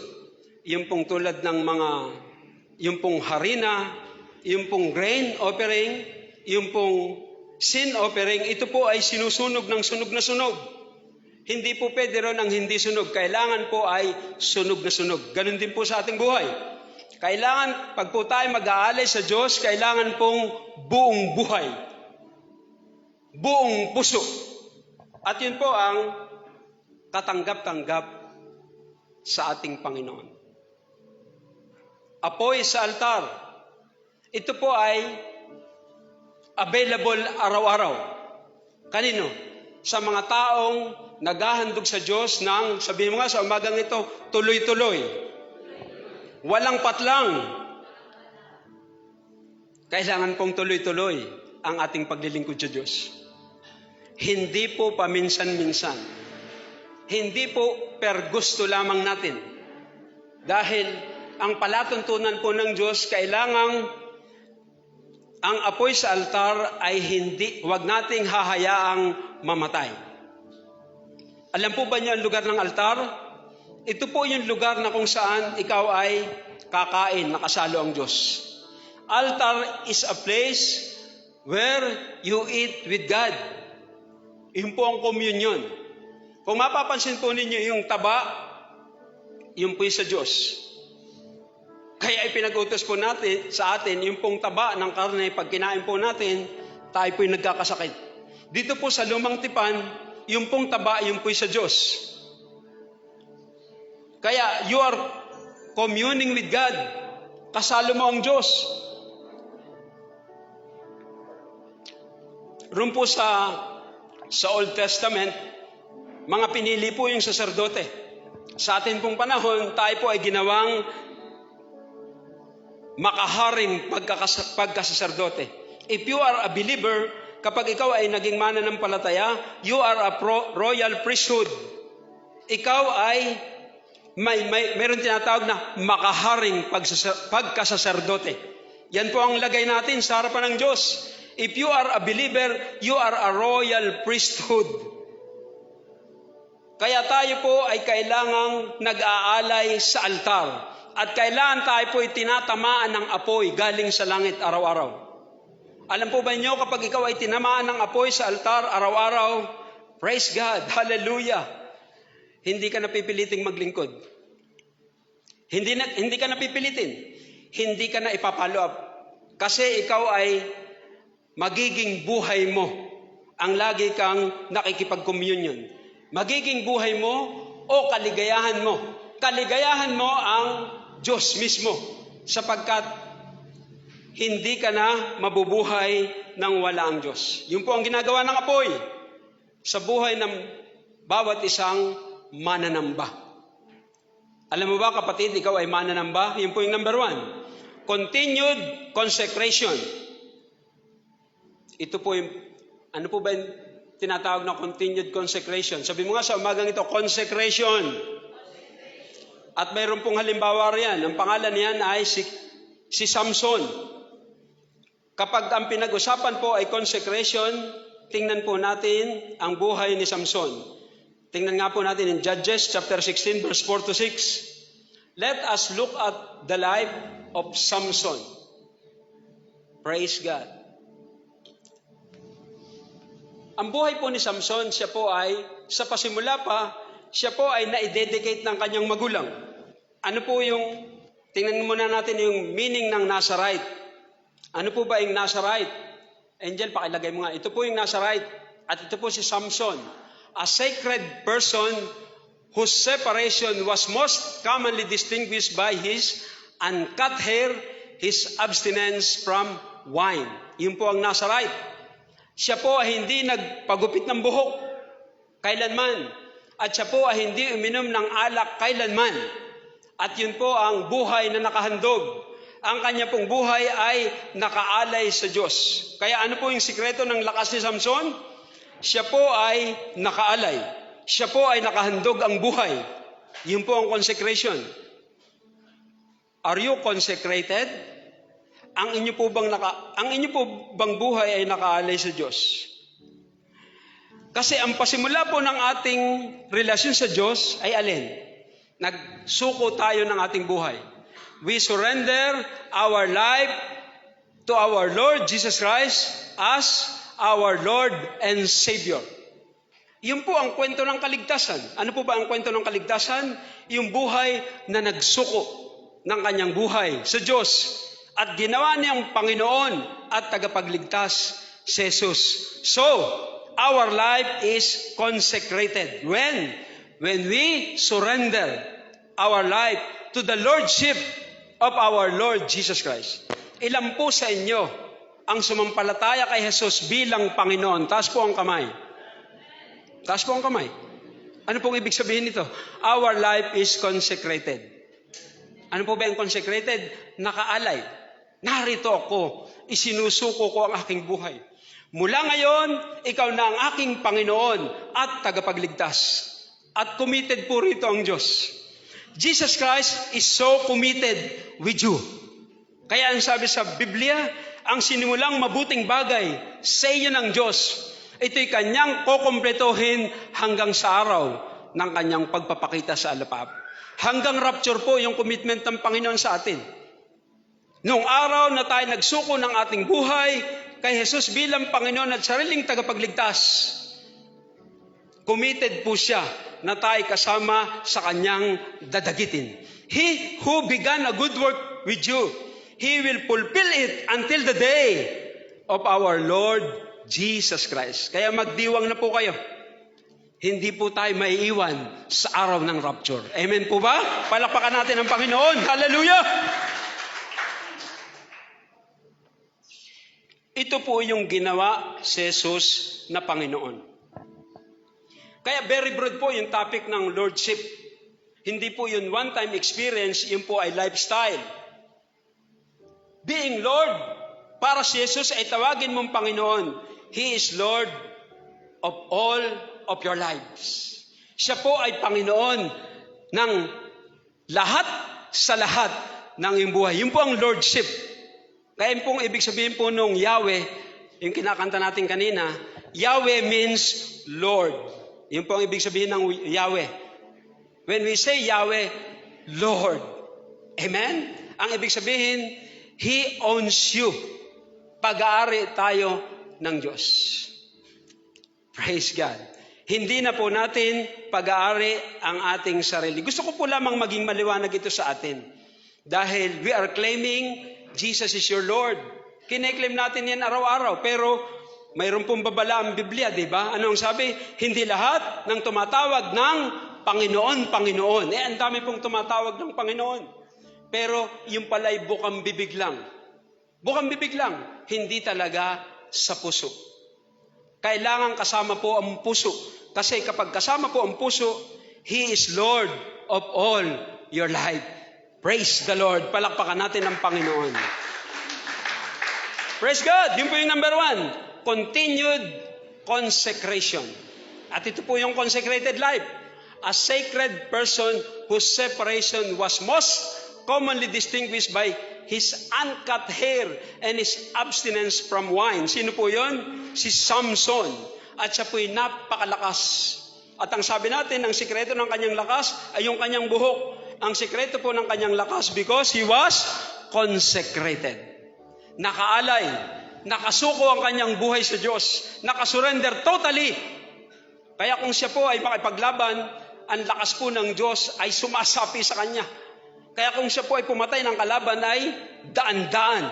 Yung pong tulad ng yung pong harina, yung pong grain offering, yung pong sin offering, ito po ay sinusunog ng sunog na sunog. Hindi po pwede ron ang hindi sunog. Kailangan po ay sunog na sunog. Ganun din po sa ating buhay. Kailangan, pag po tayo mag-aalay sa Diyos, kailangan pong buong buhay. Buong puso. At yun po ang katanggap-tanggap sa ating Panginoon. Apoy sa altar. Ito po ay available araw-araw. Kanino? Sa mga taong naghahandog sa Diyos ng, sabihin mo nga sa umagang ito, tuloy-tuloy. Walang patlang. Kailangan pong tuloy-tuloy ang ating paglilingkod sa Diyos. Hindi po paminsan-minsan. Hindi po per gusto lamang natin. Dahil ang palatuntunan po ng Diyos, kailangang ang apoy sa altar ay wag nating hahayaang mamatay. Alam po ba niyo ang lugar ng altar? Ito po yung lugar na kung saan ikaw ay kakain, nakasalo ang Diyos. Altar is a place where you eat with God. Yun po ang communion. Kung mapapansin po ninyo yung taba, yun po sa Diyos. Kaya ipinag-utos po natin sa atin, yung pong taba ng karne, pag kinain po natin, tayo po'y nagkakasakit. Dito po sa lumang tipan, yung pong taba, yung po'y sa Diyos. Kaya you are communing with God. Kasalo mo ang Diyos. Roon po sa Old Testament, mga pinili po yung saserdote. Sa atin pong panahon, tayo po ay ginawang makaharing pagkasaserdote. If you are a believer, kapag ikaw ay naging mananampalataya, you are a royal priesthood. Ikaw ay mayroon tinatawag na makaharing pagkasaserdote. Yan po ang lagay natin sa harapan ng Diyos. If you are a believer, you are a royal priesthood. Kaya tayo po ay kailangang nag-aalay sa altar. At kailangan tayo po ay tinatamaan ng apoy galing sa langit araw-araw. Alam po ba niyo, kapag ikaw ay tinamaan ng apoy sa altar araw-araw, praise God, hallelujah, hindi ka napipiliting maglingkod. Hindi ka napipilitin. Hindi ka na ipapalo up. Kasi ikaw ay magiging buhay mo ang lagi kang nakikipag-communion. Magiging buhay mo o kaligayahan mo. Kaligayahan mo ang Diyos mismo, sapagkat hindi ka na mabubuhay nang wala ang Diyos. Yun po ang ginagawa ng apoy sa buhay ng bawat isang mananamba. Alam mo ba, kapatid, ikaw ay mananamba? Yun po yung number 1. continued consecration. Ito po yung, ano po ba yung tinatawag na continued consecration? Sabi mo nga sa umagang ito, consecration. At mayroon pong halimbawa riyan. Ang pangalan niyan ay si Samson. Kapag ang pinag-usapan po ay consecration, tingnan po natin ang buhay ni Samson. Tingnan nga po natin in Judges chapter 16 verse 4 to 6. Let us look at the life of Samson. Praise God. Ang buhay po ni Samson, siya po ay, sa pasimula pa, siya po ay na-dedicate ng kanyang magulang. Ano po yung, tingnan muna natin yung meaning ng Nazarite. Ano po ba yung Nazarite? Angel, pakilagay mo nga. Ito po yung Nazarite. At ito po si Samson. A sacred person whose separation was most commonly distinguished by his uncut hair, his abstinence from wine. Yun po ang Nazarite. Siya po ay hindi nagpagupit ng buhok kailanman. At siya po ay hindi uminom ng alak kailanman. At yun po ang buhay na nakahandog. Ang kanya pong buhay ay nakaalay sa Diyos. Kaya ano po yung sikreto ng lakas ni Samson? Siya po ay nakaalay. Siya po ay nakahandog ang buhay. Yun po ang consecration. Are you consecrated? Ang inyo po bang buhay ay nakaalay sa Diyos? Kasi ang pasimula po ng ating relasyon sa Diyos ay alin? Nagsuko tayo ng ating buhay. We surrender our life to our Lord Jesus Christ as our Lord and Savior. Yun po ang kwento ng kaligtasan. Ano po ba ang kwento ng kaligtasan? Yung buhay na nagsuko ng kanyang buhay sa Diyos. At ginawa niyang Panginoon at tagapagligtas si Jesus. So, our life is consecrated. When we surrender our life to the Lordship of our Lord Jesus Christ. Ilan po sa inyo ang sumampalataya kay Jesus bilang Panginoon? Taas po ang kamay. Taas po ang kamay. Ano pong ibig sabihin nito? Our life is consecrated. Ano po ba ang consecrated? Nakaalay. Narito ako, isinusuko ko ang aking buhay. Mula ngayon, ikaw na ang aking Panginoon at tagapagligtas. At committed po rito ang Diyos. Jesus Christ is so committed with you. Kaya ang sabi sa Biblia, ang sinimulang mabuting bagay sa iyo ng Diyos, ito'y kanyang kukumpletohin hanggang sa araw ng kanyang pagpapakita sa alapap. Hanggang rapture po yung commitment ng Panginoon sa atin. Noong araw na tayo nagsuko ng ating buhay kay Jesus bilang Panginoon at sariling tagapagligtas, committed po siya na tayo kasama sa kanyang dadagitin. He who began a good work with you, He will fulfill it until the day of our Lord Jesus Christ. Kaya magdiwang na po kayo. Hindi po tayo maiiwan sa araw ng rapture. Amen po ba? Palakpakan natin ang Panginoon. Hallelujah! Ito po yung ginawa si Jesus na Panginoon. Kaya very broad po yung topic ng Lordship. Hindi po yun one-time experience, yun po ay lifestyle. Being Lord, para si Jesus ay tawagin mong Panginoon. He is Lord of all of your lives. Siya po ay Panginoon ng lahat sa lahat ng iyong buhay. Yun po ang Lordship. Kaya pong ibig sabihin po nung Yahweh, yung kinakanta natin kanina, Yahweh means Lord. Yun po ang ibig sabihin ng Yahweh. When we say Yahweh, Lord. Amen? Ang ibig sabihin, He owns you. Pag-aari tayo ng Diyos. Praise God. Hindi na po natin pag-aari ang ating sarili. Gusto ko po lamang maging maliwanag ito sa atin. Dahil we are claiming Jesus is your Lord. Kine-claim natin yan araw-araw. Pero mayroon pong babala ang Biblia, di ba? Ano ang sabi? Hindi lahat ng tumatawag ng Panginoon, Panginoon. Ang dami pong tumatawag ng Panginoon. Pero yung pala'y bukang bibig lang. Bukang bibig lang. Hindi talaga sa puso. Kailangan kasama po ang puso. Kasi kapag kasama po ang puso, He is Lord of all your life. Praise the Lord. Palakpakan natin ang Panginoon. Praise God. Yun po yung number 1. Continued consecration. At ito po yung consecrated life. A sacred person whose separation was most commonly distinguished by his uncut hair and his abstinence from wine. Sino po yun? Si Samson. At siya po'y napakalakas. At ang sabi natin, ang sikreto ng kanyang lakas ay yung kanyang buhok. Ang sikreto po ng kanyang lakas because he was consecrated. Nakaalay, nakasuko ang kanyang buhay sa Diyos, nakasurrender totally. Kaya kung siya po ay makipaglaban, ang lakas po ng Diyos ay sumasapi sa kanya. Kaya kung siya po ay pumatay ng kalaban ay daan-daan.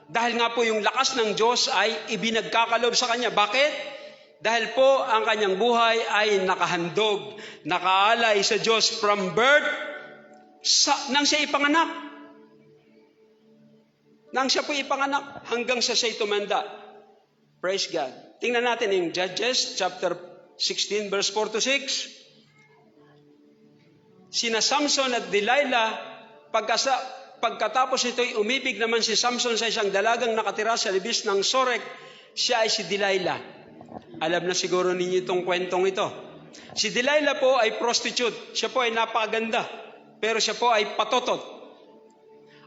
Dahil nga po yung lakas ng Diyos ay ibinagkakalob sa kanya. Bakit? Dahil po ang kanyang buhay ay nakahandog, nakaalay sa Diyos from birth, nang siya ipanganak. Nang siya po ipanganak hanggang sa siya tumanda. Praise God. Tingnan natin yung Judges chapter 16 verse 4 to 6. Sina Samson at Delilah, pagkatapos ito'y umibig naman si Samson sa isang dalagang nakatira sa libis ng Sorek, siya ay si Delilah. Alam na siguro ninyo itong kwentong ito. Si Delilah po ay prostitute. Siya po ay napakaganda. Pero siya po ay patotot.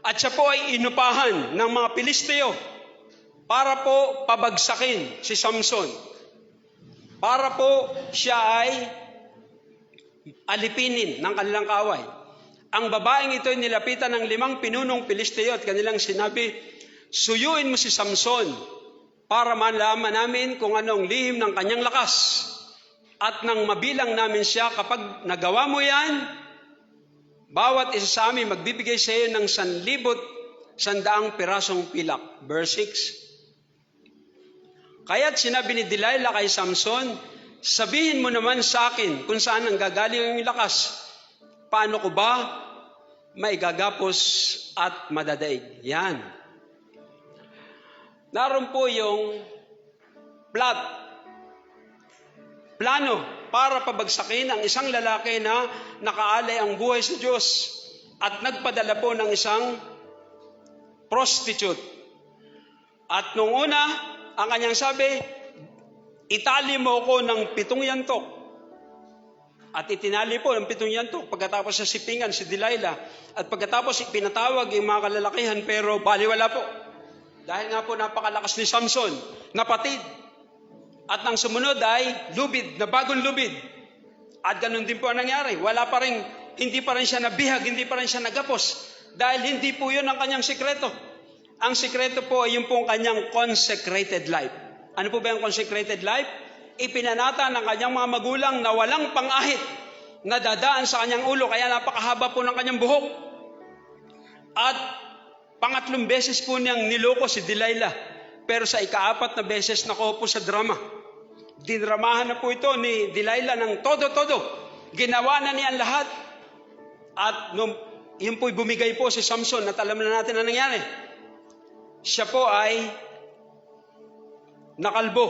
At siya po ay inupahan ng mga Pilisteo para po pabagsakin si Samson. Para po siya ay alipinin ng kanilang kaaway. Ang babaeng ito ay nilapitan ng 5 pinunong Pilisteo at kanilang sinabi, suyuin mo si Samson para malaman namin kung anong lihim ng kanyang lakas. At nang mabilang namin siya, kapag nagawa mo yan, bawat isa sa amin magbibigay sa iyo ng 100 pirasong pilak. Verse 6. Kaya't sinabi ni Delilah kay Samson, sabihin mo naman sa akin kung saan ang gagaling ang lakas. Paano ko ba maigagapos at madadaig? Yan. Naroon po yung plano para pabagsakin ang isang lalaki na nakaalay ang buhay sa Diyos at nagpadala po ng isang prostitute. At nung una, ang kanyang sabi, itali mo ko ng 7 yantok. At itinali po ng 7 yantok pagkatapos sa sipingan si Delilah. At pagkatapos ipinatawag yung mga kalalakihan pero baliwala po. Dahil nga po napakalakas ni Samson, napatid. At nang sumunod ay lubid, na bagong lubid. At ganun din po ang nangyari. Hindi pa rin siya nabihag, hindi pa rin siya nagapos. Dahil hindi po yun ang kanyang sikreto. Ang sikreto po ay yung pong kanyang consecrated life. Ano po ba yung consecrated life? Ipinanata ng kanyang mga magulang na walang pang-ahit na dadaan sa kanyang ulo, kaya napakahaba po ng kanyang buhok. At pangatlong beses po niyang niloko si Delilah. Pero sa ika-4 na beses nakuha po sa drama. Dinramahan na po ito ni Delilah ng todo-todo. Ginawa na niya ang lahat. At yun po'y bumigay po si Samson at alam na natin ang nangyari. Siya po ay nakalbo.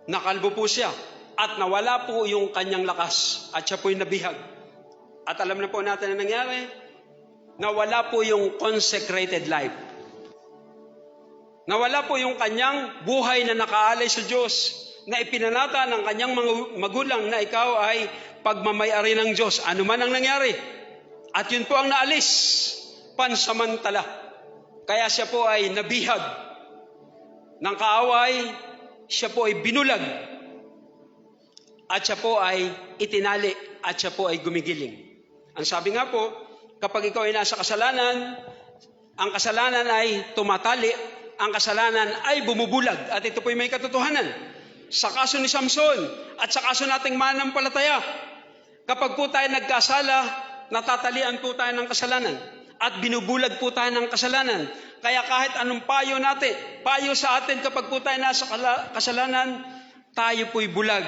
Nakalbo po siya. At nawala po yung kanyang lakas. At siya po'y nabihag. At alam na po natin ang nangyari. Nawala po yung consecrated life. Nawala po yung kanyang buhay na nakaalay sa Diyos, na ipinanata ng kanyang magulang na ikaw ay pagmamayari ng Diyos. Ano man ang nangyari. At yun po ang naalis, pansamantala. Kaya siya po ay nabihag ng kaaway, siya po ay binulag, at siya po ay itinali, at siya po ay gumigiling. Ang sabi nga po, kapag ikaw ay nasa kasalanan, ang kasalanan ay tumatali, ang kasalanan ay bumubulag. At ito po ay may katotohanan. Sa kaso ni Samson at sa kaso nating manampalataya, kapag po tayo nagkasala, natatalian po tayo ng kasalanan. At binubulag po tayo ng kasalanan. Kaya kahit anong payo sa atin kapag po tayo nasa kasalanan, tayo po'y bulag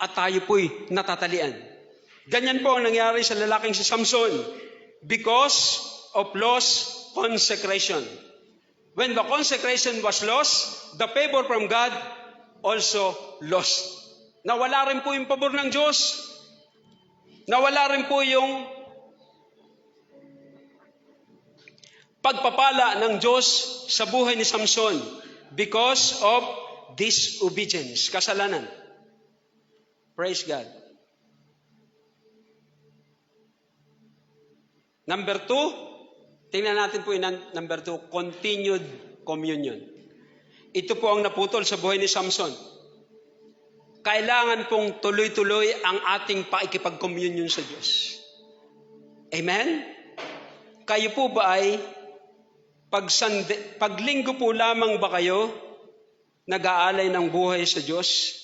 at tayo po'y natatalian. Ganyan po ang nangyari sa lalaking si Samson. Because of lost consecration. When the consecration was lost, the favor from God also lost. Nawala rin po yung pabor ng Diyos. Nawala rin po yung pagpapala ng Diyos sa buhay ni Samson because of disobedience, kasalanan. Praise God. Number 2, tingnan natin po yung number 2, continued communion. Ito po ang naputol sa buhay ni Samson. Kailangan pong tuloy-tuloy ang ating pakikipag-communion sa Diyos. Amen? Kayo po ba ay paglinggo po lamang ba kayo nag-aalay ng buhay sa Diyos?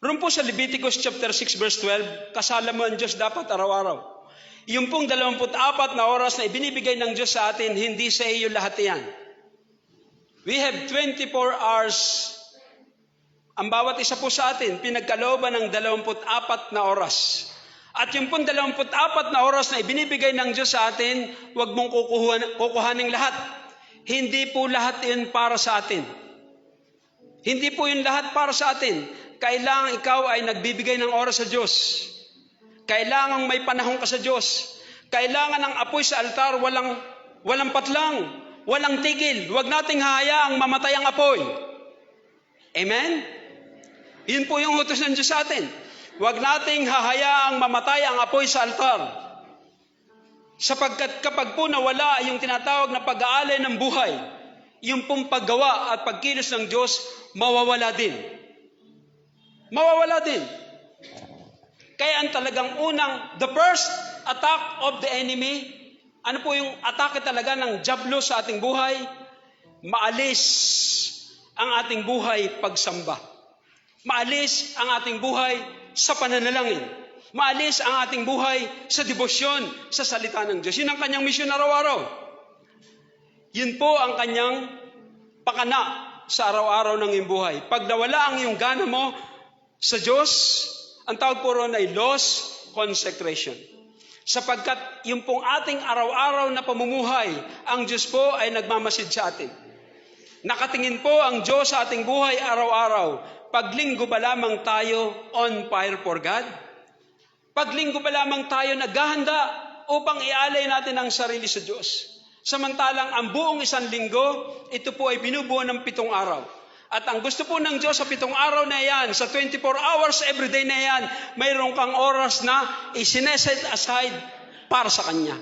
Roon po sa Leviticus chapter 6 verse 12, kasala mo ang Diyos dapat araw-araw. Yung pong 24 na oras na ibinibigay ng Diyos sa atin, hindi sa iyo lahat yan. We have 24 hours. Ang bawat isa po sa atin, pinagkalooban ng 24 na oras. At yung pong 24 na oras na ibinibigay ng Diyos sa atin, huwag mong kukuhaning lahat. Hindi po lahat yun para sa atin. Hindi po yun lahat para sa atin. Kailangan ikaw ay nagbibigay ng oras sa Diyos. Kailangan may panahon ka sa Diyos. Kailangan ng apoy sa altar, walang patlang, walang tigil. Huwag nating hahayaang mamatay ang apoy. Amen? Yun po yung utos ng Diyos sa atin. Huwag nating hahayaang mamatay ang apoy sa altar. Sapagkat kapag po nawala yung tinatawag na pag-aalay ng buhay, yung pong paggawa at pagkilos ng Diyos, mawawala din. Mawawala din. Kaya ang talagang unang, the first attack of the enemy, ano po yung atake talaga ng dyablo sa ating buhay? Maalis ang ating buhay pagsamba. Maalis ang ating buhay sa pananalangin. Maalis ang ating buhay sa debosyon, sa salita ng Diyos. Yun ang kanyang misyon araw-araw. Yun po ang kanyang pakana sa araw-araw ng iyong buhay. Pag nawala ang iyong gana mo sa Diyos, ang tawag po ron ay lost consecration. Sapagkat yung pong ating araw-araw na pamumuhay, ang Diyos po ay nagmamasid sa atin. Nakatingin po ang Diyos sa ating buhay araw-araw. Paglinggo ba lamang tayo on fire for God? Paglinggo ba lamang tayo naghahanda upang ialay natin ang sarili sa Diyos? Samantalang ang buong isang linggo, ito po ay binubuo ng 7 araw. At ang gusto po ng Diyos sa 7 araw na yan, sa 24 hours everyday na yan, mayroon kang oras na isineset aside para sa Kanya.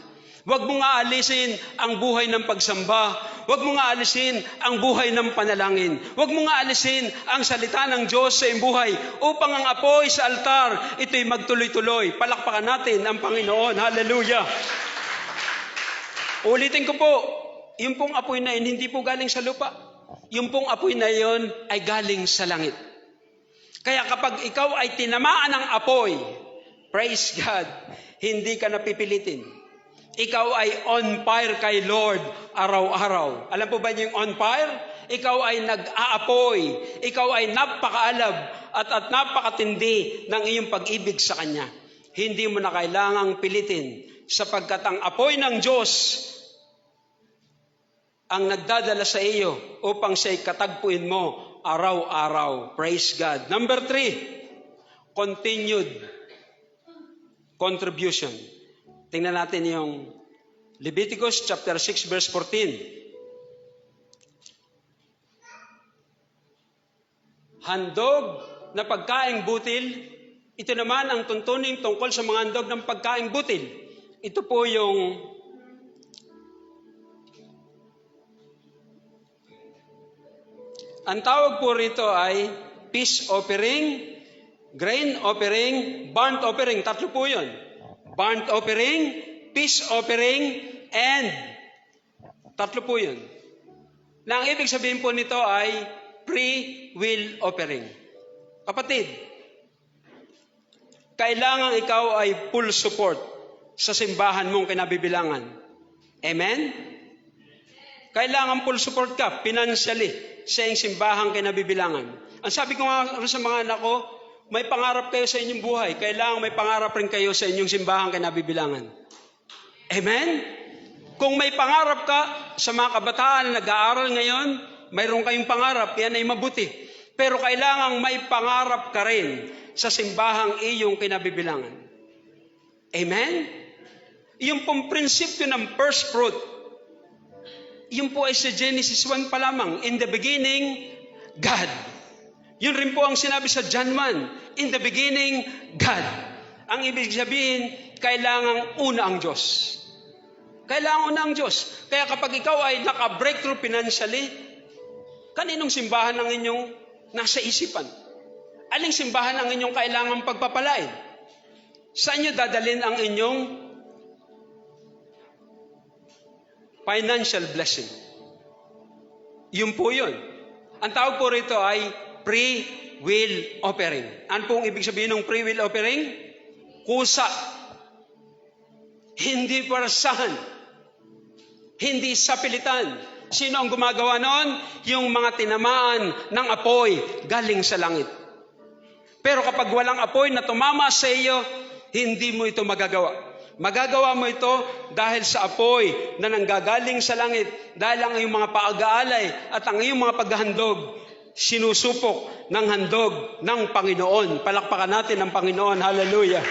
Huwag mo nga alisin ang buhay ng pagsamba. Huwag mo nga alisin ang buhay ng panalangin. Huwag mo nga alisin ang salita ng Diyos sa iyong buhay upang ang apoy sa altar, ito'y magtuloy-tuloy. Palakpakan natin ang Panginoon. Hallelujah! Ulitin ko po, yung pong apoy na yun, hindi po galing sa lupa. Yung pong apoy na yun ay galing sa langit. Kaya kapag ikaw ay tinamaan ng apoy, praise God, hindi ka napipilitin. Ikaw ay on fire kay Lord araw-araw. Alam po ba niyo yung on fire? Ikaw ay nag-aapoy. Ikaw ay napakaalab at napakatindi ng iyong pag-ibig sa Kanya. Hindi mo na kailangang pilitin sapagkat ang apoy ng Diyos ang nagdadala sa iyo upang siya'y katagpuin mo araw-araw. Praise God. Number 3, continued contribution. Tingnan natin yung Leviticus chapter 6 verse 14. Handog na pagkaing butil, ito naman ang tuntunin tungkol sa mga handog ng pagkaing butil. Ito po yung ang tawag po rito ay peace offering, grain offering, burnt offering. 3 po yun. Burnt offering, peace offering, and 3 po yun. Na ang ibig sabihin po nito ay free will offering. Kapatid, kailangan ikaw ay full support sa simbahan mong kinabibilangan. Amen? Kailangan full support ka financially sa iyong simbahang kinabibilangan. Ang sabi ko nga sa mga anak ko, may pangarap kayo sa inyong buhay. Kailangan may pangarap rin kayo sa inyong simbahang kinabibilangan. Amen? Kung may pangarap ka sa mga kabataan na nag-aaral ngayon, mayroon kayong pangarap, yan ay mabuti. Pero kailangan may pangarap ka rin sa simbahang iyong kinabibilangan. Amen? Yung pong prinsipyo ng first fruit, yun po ay sa Genesis 1 pa lamang. In the beginning, God. Yun rin po ang sinabi sa John 1. In the beginning, God. Ang ibig sabihin, kailangang una ang Diyos. Kailangan una ang Diyos. Kaya kapag ikaw ay naka-breakthrough financially, kaninong simbahan ang inyong nasa isipan? Aling simbahan ang inyong kailangang pagpapalain? Saan nyo dadalhin ang inyong financial blessing? Yun po yun. Ang tawag po rito ay pre-will offering. Ano pong ibig sabihin ng pre-will offering? Kusa. Hindi parasahan. Hindi sapilitan. Sino ang gumagawa noon? Yung mga tinamaan ng apoy galing sa langit. Pero kapag walang apoy na tumama sa iyo, hindi mo ito magagawa. Magagawa mo ito dahil sa apoy na nanggagaling sa langit, dahil ang iyong mga paag-aalay at ang iyong mga paghahandog, sinusupok ng handog ng Panginoon. Palakpakan natin ang Panginoon. Hallelujah.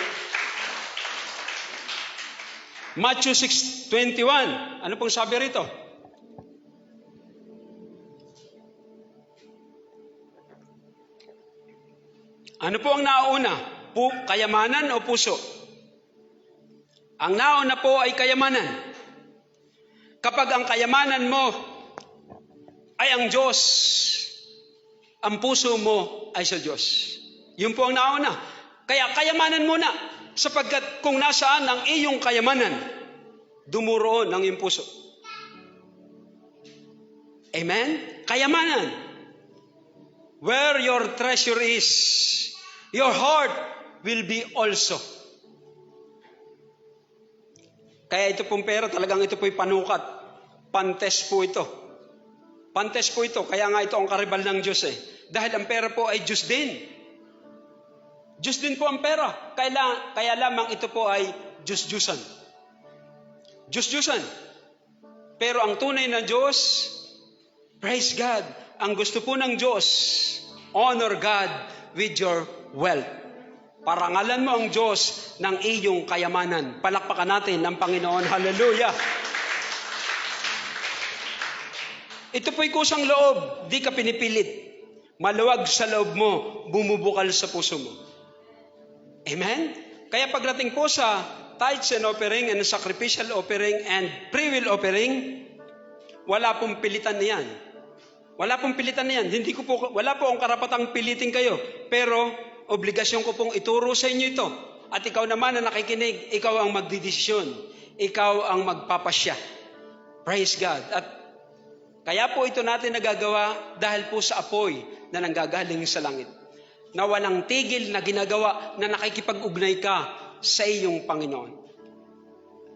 Matthew 6:21. Ano pong sabi rito? Ano po ang nauna? Kayamanan o puso? Ang nauna po ay kayamanan. Kapag ang kayamanan mo ay ang Diyos, ang puso mo ay sa Diyos. Yun po ang nauna. Kaya kayamanan muna, sapagkat kung nasaan ang iyong kayamanan, dumuroon ang iyong puso. Amen? Kayamanan. Where your treasure is, your heart will be also. Kaya ito pong pera, talagang ito po'y panukat. Pantes po ito. Pantes po ito. Kaya nga ito ang karibal ng Diyos eh. Dahil ang pera po ay Diyos din. Diyos din po ang pera. Kaya lamang ito po ay Diyos-Diyusan. Diyos-Diyusan. Pero ang tunay na Diyos, praise God. Ang gusto po ng Diyos, honor God with your wealth. Parangalan mo ang Diyos ng iyong kayamanan. Palakpakan natin ang Panginoon. Hallelujah! Ito po'y kusang loob, di ka pinipilit. Maluwag sa loob mo, bumubukal sa puso mo. Amen? Kaya pagdating po sa tithes and offering and sacrificial offering and free will offering, wala pong pilitan niyan. Wala pong pilitan niyan. Wala po ang karapatang pilitin kayo. Pero obligasyon ko pong ituro sa inyo ito. At ikaw naman na nakikinig, ikaw ang magdidesisyon. Ikaw ang magpapasya. Praise God. At kaya po ito natin nagagawa dahil po sa apoy na nanggagaling sa langit. Na walang tigil na ginagawa na nakikipag-ugnay ka sa iyong Panginoon.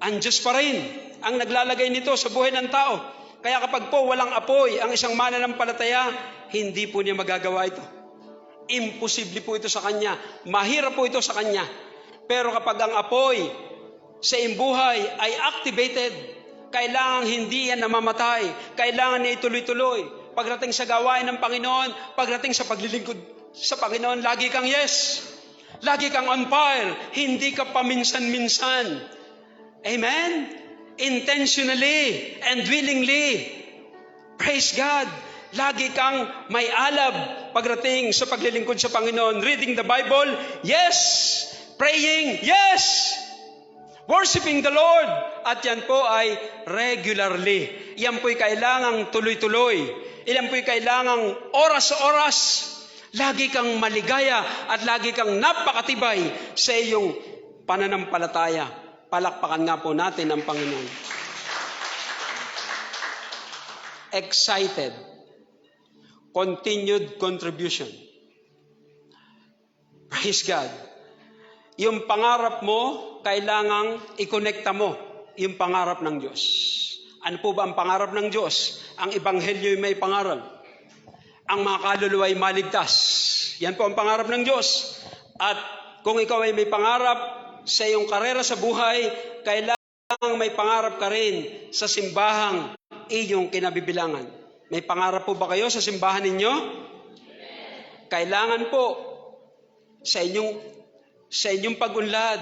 Ang Diyos pa rin ang naglalagay nito sa buhay ng tao. Kaya kapag po walang apoy ang isang mananampalataya, hindi po niya magagawa ito. Imposible po ito sa kanya. Mahirap po ito sa kanya. Pero kapag ang apoy sa iyong buhay ay activated, kailangan hindi yan namamatay. Kailangan niya ituloy-tuloy. Pagdating sa gawain ng Panginoon, pagdating sa paglilingkod sa Panginoon, lagi kang yes. Lagi kang on fire. Hindi ka paminsan-minsan. Amen? Intentionally and willingly. Praise God. Lagi kang may alab pagdating sa paglilingkod sa Panginoon. Reading the Bible, yes. Praying, yes. Worshiping the Lord. At yan po ay regularly. Yan po'y kailangang tuloy-tuloy. Yan po'y kailangang oras-oras. Lagi kang maligaya at lagi kang napakatibay sa iyong pananampalataya. Palakpakan nga po natin ang Panginoon. Excited. Continued contribution. Praise God. Yung pangarap mo, kailangang i-connecta mo yung pangarap ng Diyos. Ano po ba ang pangarap ng Diyos? Ang Ebanghelyo ay may pangaral. Ang mga kaluluwa ay maligtas. Yan po ang pangarap ng Diyos. At kung ikaw ay may pangarap sa iyong karera sa buhay, kailangang may pangarap ka rin sa simbahang iyong kinabibilangan. May pangarap po ba kayo sa simbahan ninyo? Kailangan po sa inyong pag-unlad,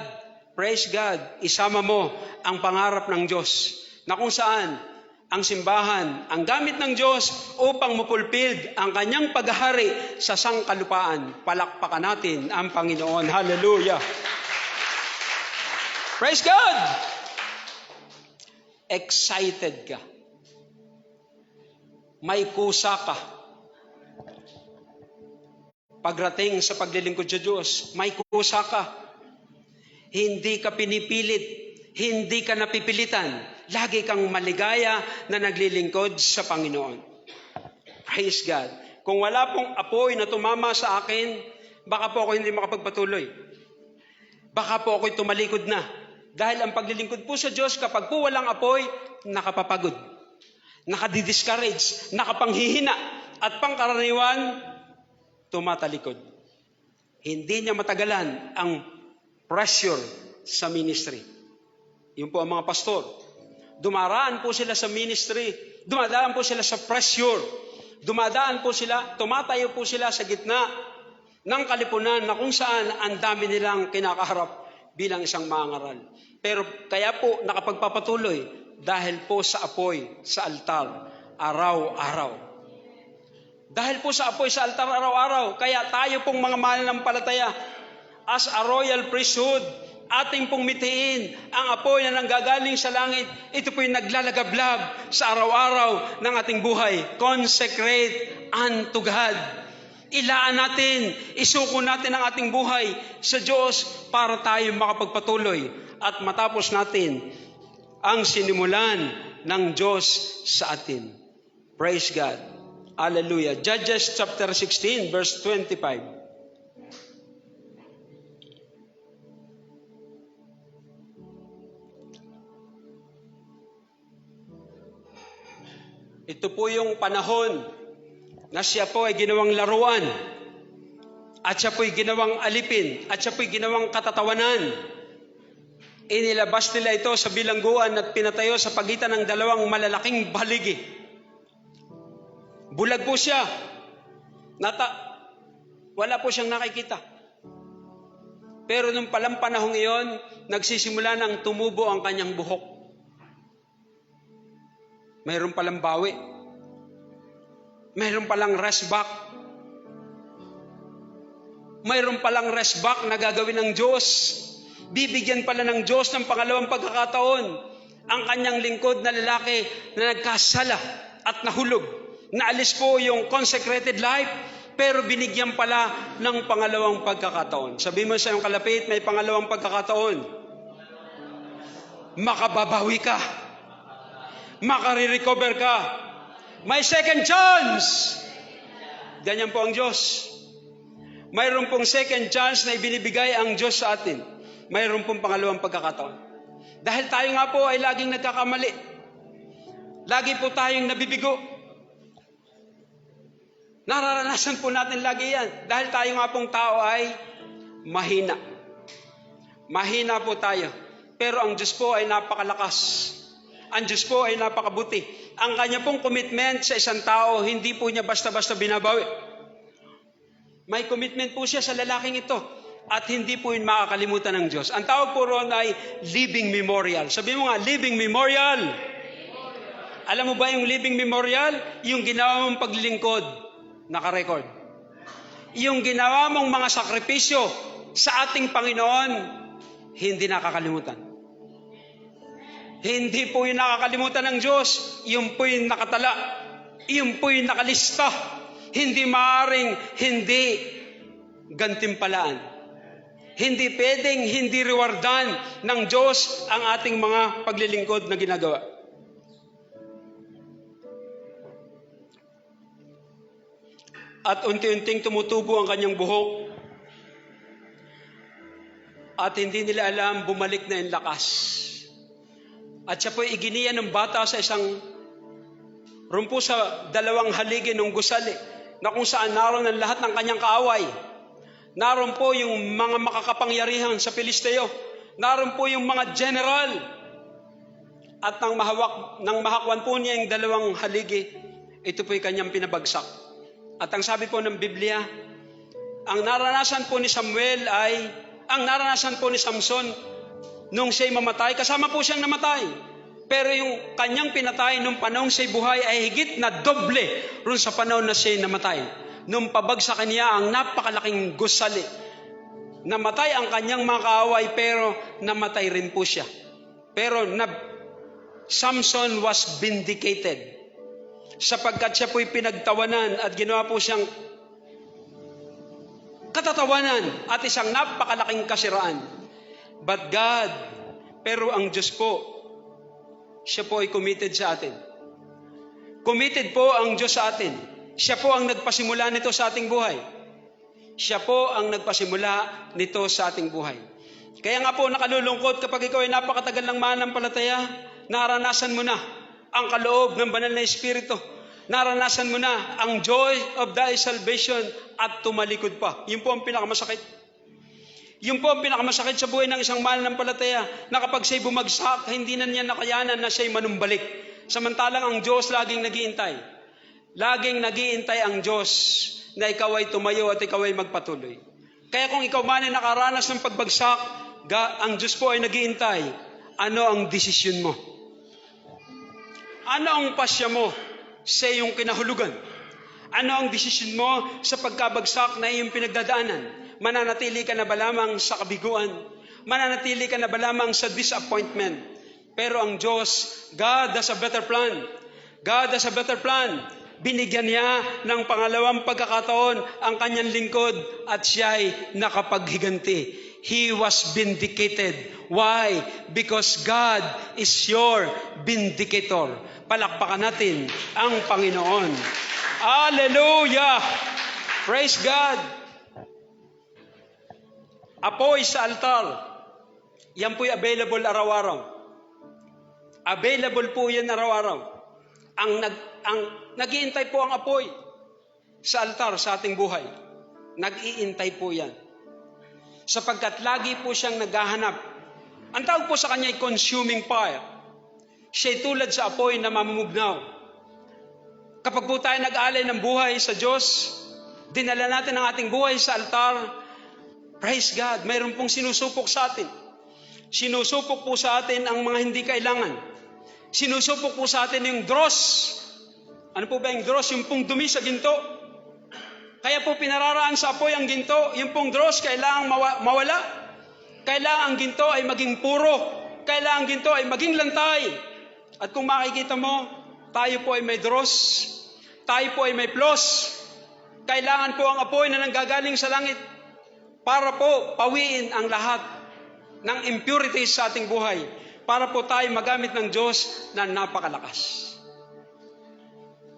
Praise God, isama mo ang pangarap ng Diyos na kung saan ang simbahan, ang gamit ng Diyos upang mapulpid ang kanyang paghahari sa sangkalupaan. Palakpakan natin ang Panginoon. Hallelujah! Praise God! Excited ka. May kusa ka. Pagdating sa paglilingkod sa Diyos, may kusa ka. Hindi ka pinipilit, hindi ka napipilitan. Lagi kang maligaya na naglilingkod sa Panginoon. Praise God. Kung wala pong apoy na tumama sa akin, baka po ako hindi makapagpatuloy. Baka po ako'y tumalikod na. Dahil ang paglilingkod po sa Diyos, kapag po walang apoy, nakapapagod, nakadidiscourage, nakapanghihina, at pangkaraniwan, tumatalikod. Hindi niya matagalan ang pressure sa ministry. Yun po ang mga pastor. Dumaraan po sila sa ministry. Dumadaan po sila sa pressure. Dumadaan po sila, tumatayo po sila sa gitna ng kalipunan na kung saan ang dami nilang kinakaharap bilang isang mangaral. Pero kaya po nakapagpapatuloy dahil po sa apoy sa altar araw-araw. Dahil po sa apoy sa altar araw-araw, kaya tayo pong mga mananampalataya as a royal priesthood, ating pong mitiin ang apoy na nanggagaling sa langit. Ito po yung naglalagablab sa araw-araw ng ating buhay. Consecrate unto God. Ilaan natin, isuko natin ang ating buhay sa Diyos para tayo makapagpatuloy at matapos natin ang sinimulan ng Diyos sa atin. Praise God. Hallelujah. Judges chapter 16 verse 25. Ito po yung panahon na siya po ay ginawang laruan, at siya po ay ginawang alipin, at siya po ay ginawang katatawanan. Inilabas nila ito sa bilangguan at pinatayo sa pagitan ng dalawang malalaking baligi. Bulag po siya. Wala po siyang nakikita. Pero nung palang panahong iyon, nagsisimula ng tumubo ang kanyang buhok. Mayroon palang bawi. Mayroon palang rest back. Mayroon palang rest back na gagawin ng Diyos. Bibigyan pala ng Diyos ng pangalawang pagkakataon ang kanyang lingkod na lalaki na nagkasala at nahulog. Naalis po yung consecrated life, pero binigyan pala ng pangalawang pagkakataon. Sabi mo sa iyong kalapit, may pangalawang pagkakataon. Makababawi ka. Makare-recover ka. May second chance. Ganyan po ang Diyos. Mayroon pong second chance na ibinibigay ang Diyos sa atin. Mayroon pong pangalawang pagkakataon. Dahil tayo nga po ay laging nagkakamali. Lagi po tayong nabibigo. Nararanasan po natin lagi yan. Dahil tayo nga pong tao ay mahina. Mahina po tayo. Pero ang Diyos po ay napakalakas. Ang Diyos po ay napakabuti. Ang kanya pong commitment sa isang tao, hindi po niya basta-basta binabawi. May commitment po siya sa lalaking ito. At hindi po yun makakalimutan ng Diyos. Ang tawag po roon ay living memorial. Sabi mo nga, living memorial. Alam mo ba yung living memorial? Yung ginawa mong paglilingkod, nakarecord. Yung ginawa mong mga sakripisyo sa ating Panginoon, hindi nakakalimutan. Hindi po yung nakakalimutan ng Diyos. Yung po yung nakatala. Yung po yung nakalista. Hindi maaaring hindi gantimpalaan. Hindi pwedeng hindi rewardan ng Diyos ang ating mga paglilingkod na ginagawa. At unti-unting tumutubo ang kanyang buhok. At hindi nila alam, bumalik na yung lakas. At siya po'y iginiya ng bata sa isang rumpo sa dalawang haligi ng gusali, na kung saan naroon ang lahat ng kanyang kaaway. Naroon po yung mga makakapangyarihan sa Pilisteo. Naroon po yung mga general. At nang mahakwan po niya yung dalawang haligi, ito po'y kanyang pinabagsak. At ang sabi po ng Biblia, ang naranasan po ni Samson nung siya'y mamatay, kasama po siyang namatay. Pero yung kanyang pinatay nung panahon siya'y buhay ay higit na doble ron sa panahon na siya'y namatay. Nung pabagsakan niya ang napakalaking gusali, namatay ang kanyang mga kaaway, pero namatay rin po siya. Pero Samson was vindicated sapagkat siya po'y pinagtawanan at ginawa po siyang katatawanan at isang napakalaking kasiraan. But God, pero ang Diyos po, siya po ay committed sa atin. Committed po ang Diyos sa atin. Siya po ang nagpasimula nito sa ating buhay. Siya po ang nagpasimula nito sa ating buhay. Kaya nga po nakalulungkot kapag ikaw ay napakatagal ng mananampalataya, naranasan mo na ang kaloob ng banal na Espiritu. Naranasan mo na ang joy of thy salvation at tumalikod pa. Yun po ang pinakamasakit. Yun po ang pinakamasakit sa buhay ng isang mananampalataya, na kapag siya'y bumagsak, hindi na niya nakayanan na siya'y manumbalik. Samantalang ang Diyos laging nag-iintay. Laging nag-iintay ang Diyos na ikaw ay tumayo at ikaw ay magpatuloy. Kaya kung ikaw man ay nakaranas ng pagbagsak, ang Diyos po ay nag-iintay. Ano ang desisyon mo? Ano ang pasya mo sa iyong kinahulugan? Ano ang desisyon mo sa pagkabagsak na iyong pinagdadaanan? Mananatili ka na ba lamang sa kabiguan? Mananatili ka na ba lamang sa disappointment? Pero ang Diyos, God has a better plan. God has a better plan. Binigyan niya ng pangalawang pagkakataon ang kanyang lingkod at siya'y nakapaghiganti. He was vindicated. Why? Because God is your vindicator. Palakpakan natin ang Panginoon. Hallelujah! Praise God! Apoy sa altar. Yan po'y available araw-araw. Available po yan araw-araw. Nag-iintay po ang apoy sa altar sa ating buhay. Nag-iintay po yan. Sapagkat lagi po siyang naghahanap. Ang tawag po sa kanya ay consuming fire. Siya'y tulad sa apoy na mamumugnaw. Kapag po tayo nag-alay ng buhay sa Diyos, dinala natin ang ating buhay sa altar, praise God, mayroon pong sinusupok sa atin. Sinusupok po sa atin ang mga hindi kailangan. Sinusupok po sa atin yung dross. Ano po ba yung dross? Yung pong dumi sa ginto. Kaya po pinararaan sa apoy ang ginto, yung pong dross kailangang mawala. Kailangan ang ginto ay maging puro. Kailangan ang ginto ay maging lantay. At kung makikita mo, tayo po ay may dross. Tayo po ay may flaws. Kailangan po ang apoy na nanggagaling sa langit para po pawiin ang lahat ng impurities sa ating buhay. Para po tayo magamit ng Diyos na napakalakas.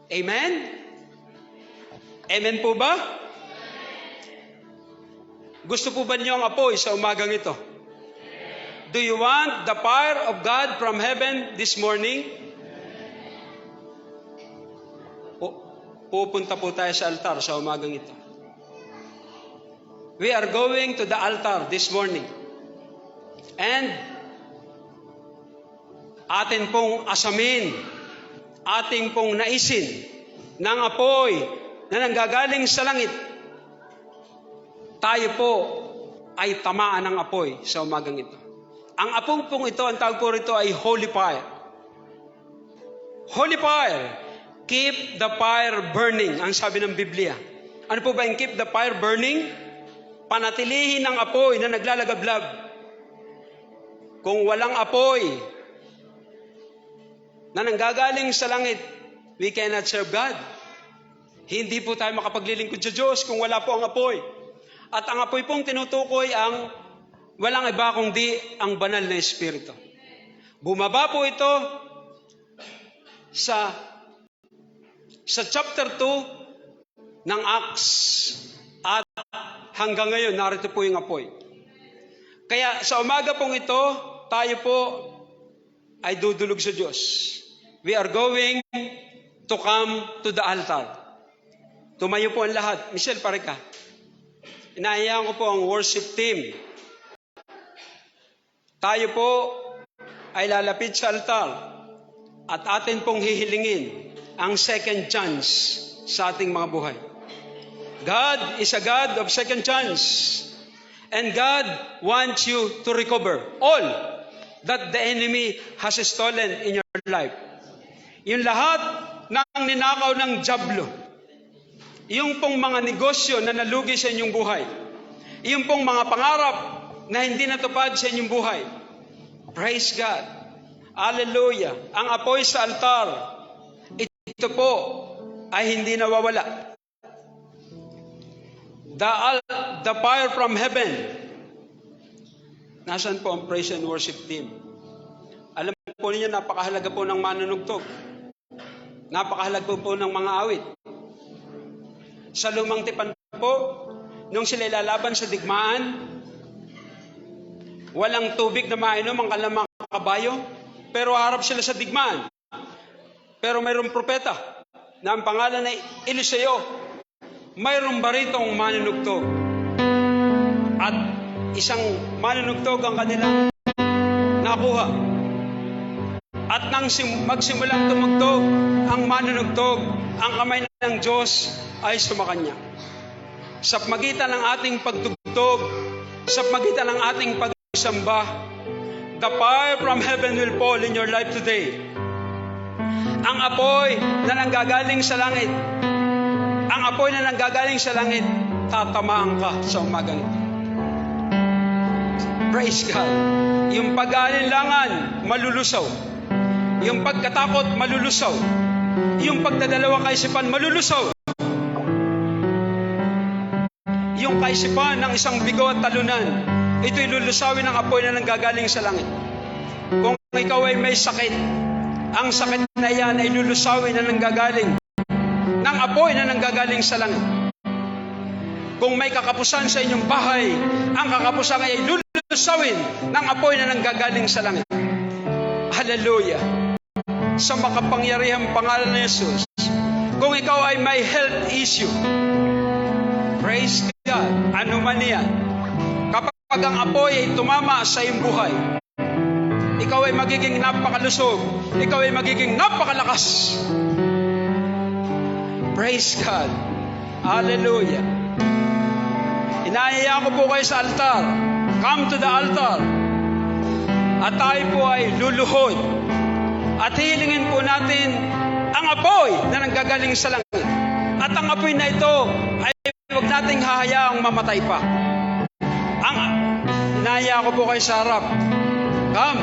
Amen? Amen po ba? Gusto po ba niyo ang apoy sa umagang ito? Do you want the fire of God from heaven this morning? Pupunta po tayo sa altar sa umagang ito. We are going to the altar this morning. And atin pong asamin, ating pong naisin ng apoy na nanggagaling sa langit. Tayo po ay tamaan ng apoy sa umagang ito. Ang apong pong ito, ang tawag po rito ay holy fire. Holy fire. Keep the fire burning, ang sabi ng Biblia. Ano po ba yung keep the fire burning? Panatilihin ang apoy na naglalagablab. Kung walang apoy na nanggagaling sa langit, we cannot serve God. Hindi po tayo makapaglilingkod sa Diyos kung wala po ang apoy. At ang apoy pong tinutukoy ang walang iba kundi ang banal na Espiritu. Bumaba po ito sa chapter 2 ng Acts. At hanggang ngayon, narito po yung apoy. Kaya sa umaga pong ito, tayo po ay dudulog sa Diyos. We are going to come to the altar. Tumayo po ang lahat. Michelle, pare ka. Inaayaan ko po ang worship team. Tayo po ay lalapit sa altar at atin pong hihilingin ang second chance sa ating mga buhay. God is a God of second chance. And God wants you to recover all that the enemy has stolen in your life. Yung lahat ng ninakaw ng dyablo, yung pong mga negosyo na nalugi sa inyong buhay, yung pong mga pangarap na hindi natupad sa inyong buhay. Praise God. Hallelujah. Ang apoy sa altar, ito po ay hindi nawawala. The fire from heaven. Nasaan po ang praise and worship team? Alam po ninyo, napakahalaga po ng manunugtog. Napakahalaga po ng mga awit. Sa lumang tipan po, nung sila lalaban sa digmaan, walang tubig na mainom ang kalamang kabayo, pero harap sila sa digmaan. Pero mayroong propeta na ang pangalan ay Eliseo. Mayroong baritong manunugtog. At isang manunugtog ang kanilang nakuha. At nang magsimulang tumugtog ang manunugtog, ang kamay ng Diyos ay sumakanya. Sa magitan ng ating pagtugtog, sa magitan ng ating pagsamba, the fire from heaven will fall in your life today. Ang apoy na nanggagaling sa langit, ang apoy na nanggagaling sa langit, tatamaan ka sa umagang ito. Praise God. Yung pag-aalinlangan, malulusaw. Yung pagkatakot, malulusaw. Yung pagdadalawang kaisipan, malulusaw. Yung kaisipan ng isang bigo at talunan, ito'y lulusawin ng apoy na nanggagaling sa langit. Kung ikaw ay may sakit, ang sakit na yan ay lulusawin na nanggagaling ng apoy na nanggagaling sa langit. Kung may kakapusan sa inyong bahay, ang kakapusan ay lulusawin ng apoy na nanggagaling sa langit. Hallelujah! Sa makapangyarihang pangalan ni Jesus, kung ikaw ay may health issue, praise God, ano man yan, kapag ang apoy ay tumama sa iyong buhay, ikaw ay magiging napakalusog, ikaw ay magiging napakalakas. Praise God. Hallelujah. Inayaya ko po kayo sa altar. Come to the altar. At tayo po ay luluhod. At hilingin po natin ang apoy na nanggagaling sa langit. At ang apoy na ito ay huwag nating hahayaang mamatay pa. Inayaya ko po kayo sa harap. Come.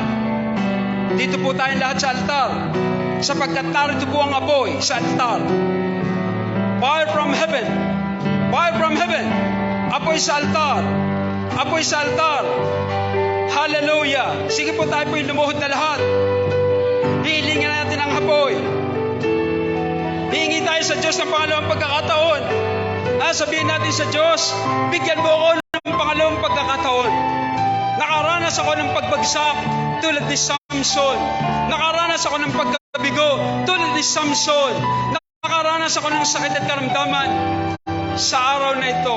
Dito po tayong lahat sa altar. Sapagkat narito po ang apoy sa altar. Fire from heaven. Fire from heaven. Apoy sa altar. Apoy sa altar. Hallelujah. Sige po tayo po yung lumuhod na lahat. Hihilingin natin ang apoy. Hihingi tayo sa Diyos ng pangalawang pagkakataon. Sabihin natin sa Diyos, bigyan mo ako ng pangalawang pagkakataon. Nakaranas ako ng pagbagsak tulad ni Samson. Nakaranas ako ng pagkabigo tulad ni Samson. Nakaranas ako ng sakit at karamdaman. Sa araw na ito,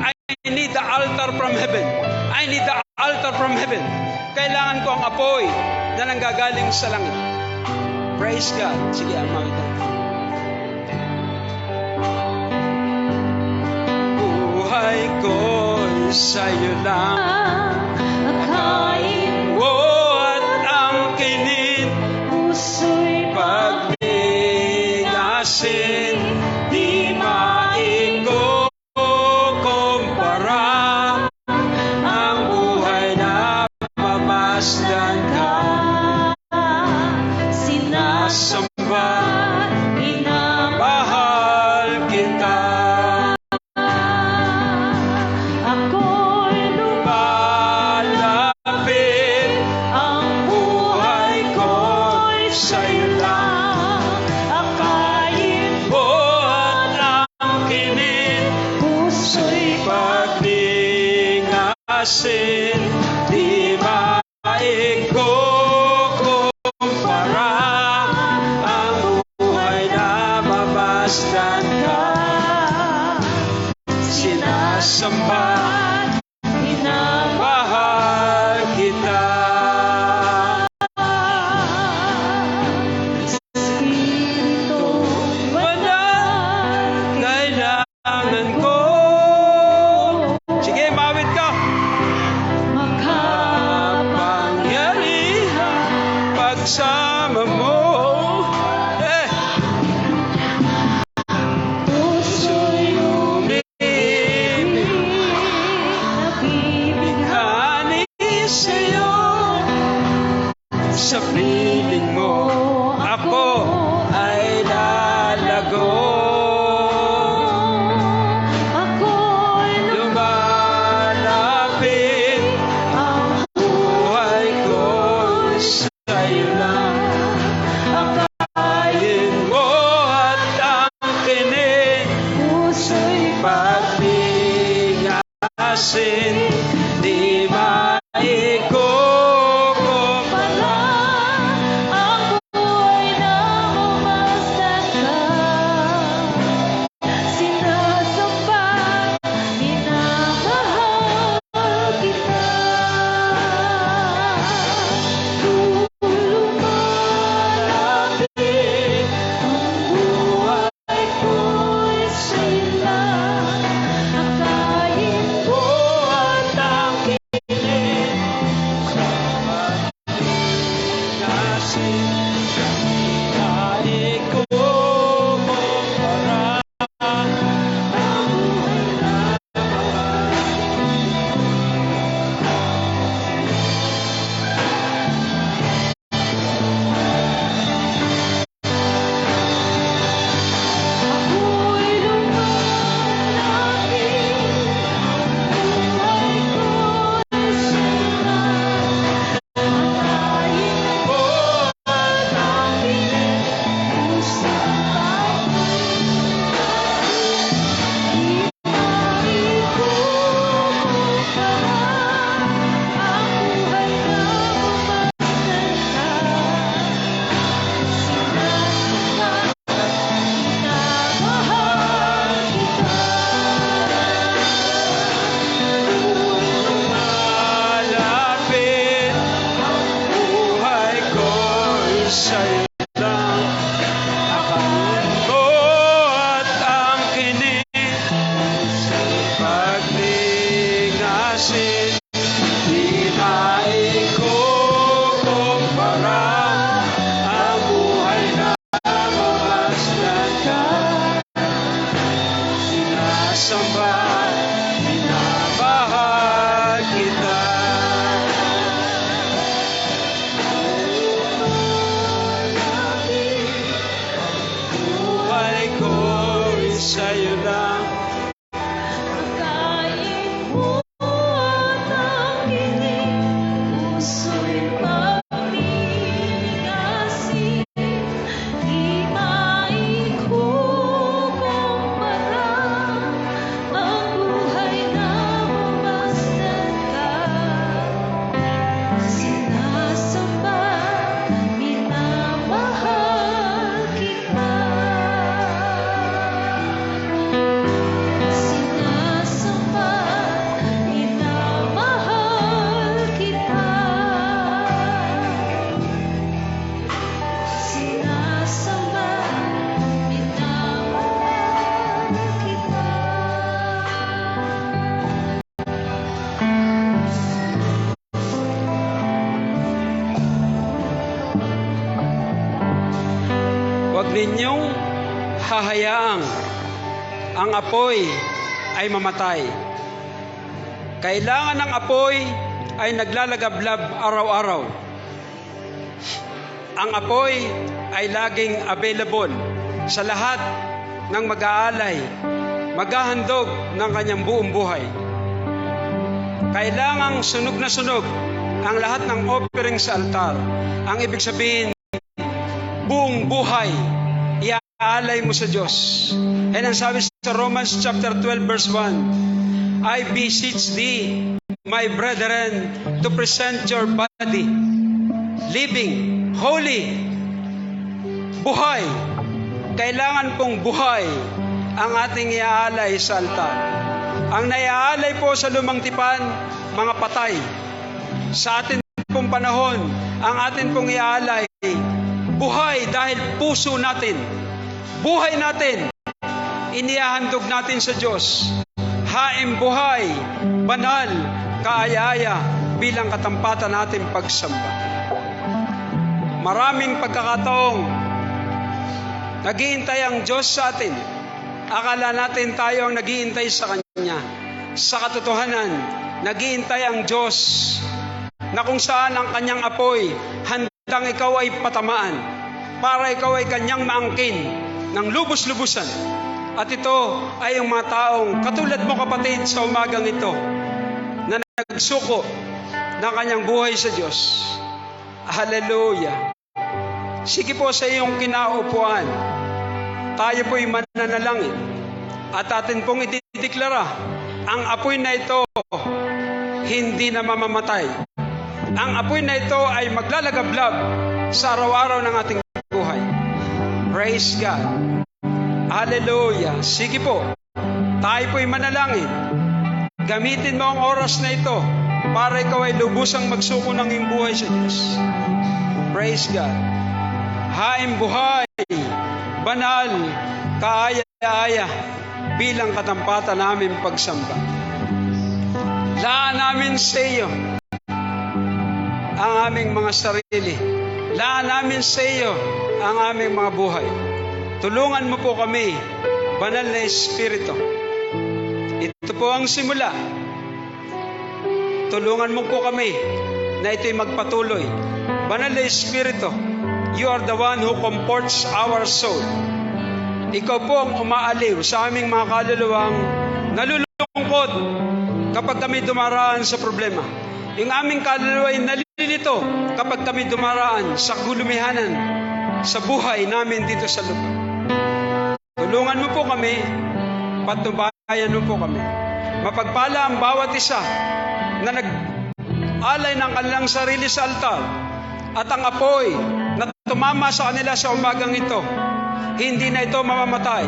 I need the altar from heaven. I need the altar from heaven. Kailangan ko ang apoy na nanggagaling sa langit. Praise God. Sige, amawit natin. Buhay ko'y sa'yo lang. Akayin At ang kinit puso'y pagbigasin, di maikukumpara ang buhay na mamasdan ka. Sinasamba, mahal kita. Ako'y Lumalapit ang buhay ko'y sa'yo lang. akayin O at ang kinit puso'y pagbigasin, di maikukumpara ang buhay na mamasdan ka. Sinasamba, mahal kita. Espiritu Banal, kailangan ko. Sige, mawit ka. ninyong hahayaang ang apoy ay mamatay. Kailangan ng apoy ay naglalagablab araw-araw. Ang apoy ay laging available sa lahat ng mag-aalay, maghahandog ng kanyang buong buhay. Kailangang sunog na sunog ang lahat ng offering sa altar. Ang ibig sabihin, buong buhay, iaalay mo sa Diyos. And ang sabi sa Romans chapter 12 verse 1, I beseech thee, my brethren, to present your body, living, holy, buhay. Kailangan pong buhay ang ating iaalay sa altar. Ang naiaalay po sa lumang tipan, mga patay. Sa atin pong panahon, ang atin pong iaalay, buhay dahil puso natin, buhay natin, inihahandog natin sa Diyos. Haing buhay, banal, kaaya-aya, bilang katampatan natin pagsamba. Maraming pagkakataong naghihintay ang Diyos sa atin. Akala natin tayo ang naghihintay sa Kanya. Sa katotohanan, naghihintay ang Diyos na kung saan ang Kanyang apoy, handang ikaw ay patamaan para ikaw ay Kanyang maangkin ng lubos-lubusan. At ito ay ang mga taong katulad mo, kapatid, sa umagang ito na nagsuko ng kanyang buhay sa Diyos. Hallelujah! Sige po sa iyong kinaupuan, tayo po'y mananalangin at atin pong idideklara, ang apoy na ito hindi na mamamatay. Ang apoy na ito ay maglalagablab sa araw-araw ng ating buhay. Praise God! Hallelujah! Sige po, tayo po'y manalangin. Gamitin mo ang oras na ito para ikaw ay lubusang magsuko ng iyong buhay sa Diyos. Praise God! Haing buhay, banal, kaaya-aya, bilang katampatan namin pagsamba. Laan namin sa iyo ang aming mga sarili. Laan namin sa iyo ang aming mga buhay. Tulungan mo po kami, Banal na Espiritu. Ito po ang simula. Tulungan mo po kami na ito'y magpatuloy. Banal na Espiritu, you are the one who comforts our soul. Ikaw po ang umaaliw sa aming mga kaluluwang nalulungkot kapag kami dumaraan sa problema. Yung aming kaluluwa ay nalilito kapag kami dumaraan sa gulumihanan sa buhay namin dito sa lupa. Tulungan mo po kami, patnubayan mo po kami. Mapagpala ang bawat isa na nag-alay ng kanilang sarili sa altar at ang apoy na tumama sa kanila sa umagang ito, hindi na ito mamamatay.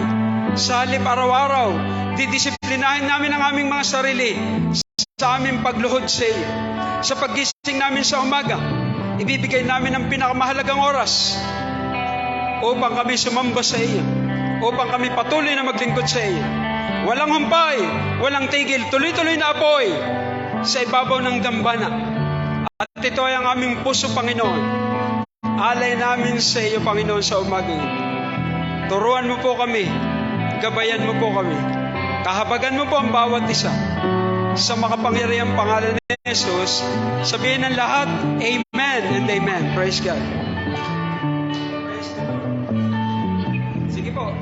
Sa halip araw-araw, didisiplinahin namin ang aming mga sarili sa aming pagluhod sa iyo. Sa paggising namin sa umaga, ibibigay namin ang pinakamahalagang oras upang kami sumamba sa iyo, upang kami patuloy na maglingkod sa iyo. Walang humpay, walang tigil, tuloy-tuloy na apoy sa ibabaw ng dambana. At ito ay ang aming puso, Panginoon. Alay namin sa iyo, Panginoon, sa umagang ito. Turuan mo po kami, gabayan mo po kami, kahabagan mo po ang bawat isa. Sa makapangyarihang pangalan ni Jesus, sabihin ng lahat, Amen and Amen. Praise God. Praise God. Sige po.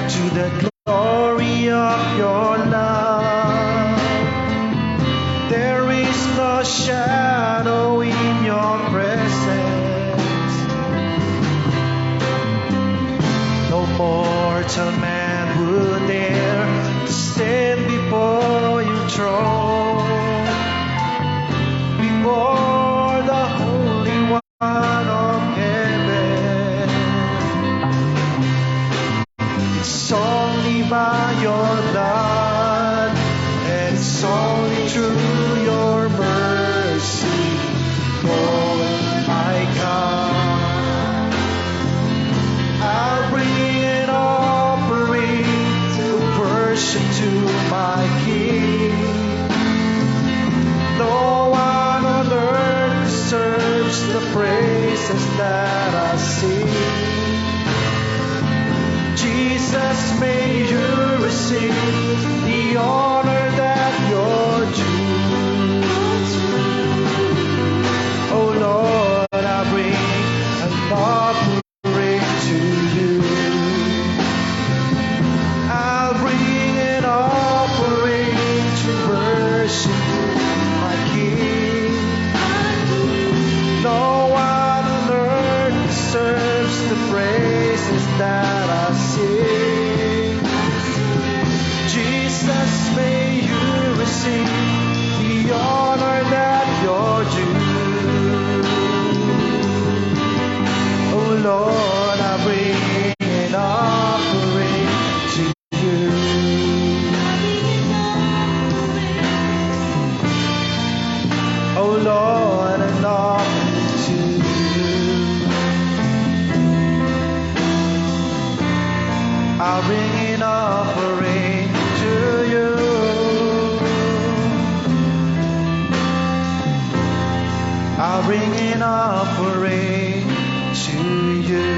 to the glory of your love. There is no shadow in your presence. No mortal man would dare to stand before your throne, before the Holy One of heaven. It's only by your blood, and it's only through your mercy, Lord my God. I'll bring an offering to worship to my King. No one on earth deserves the praises that I sing. Jesus, may you receive the honor that you're due. Oh Lord, I bring an offering to you. I'll bring an offering to worship my King. No one on earth deserves the praises that I sing. Jesus, may you receive the honor that you're due. Oh Lord, I bring an offering to you. Oh Lord, an offering to you. I'll bring an offering to you. I'll bring an offering to you.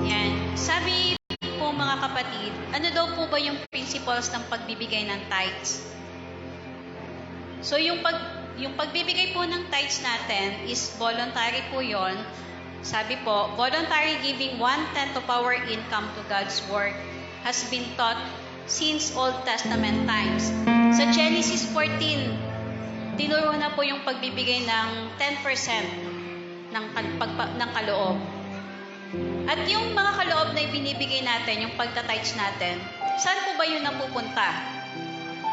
Yan. Sabi po mga kapatid, ano daw po ba yung principles ng pagbibigay ng tithes? So yung pagbibigay po ng tithes natin is voluntary po yon. Sabi po, voluntary giving 1/10 of our income to God's work has been taught since Old Testament times. Sa Genesis 14, tinuro na po yung pagbibigay ng 10% ng kaloob. At yung mga kaloob na ibinibigay natin, yung pagtatites natin, saan po ba yun napupunta?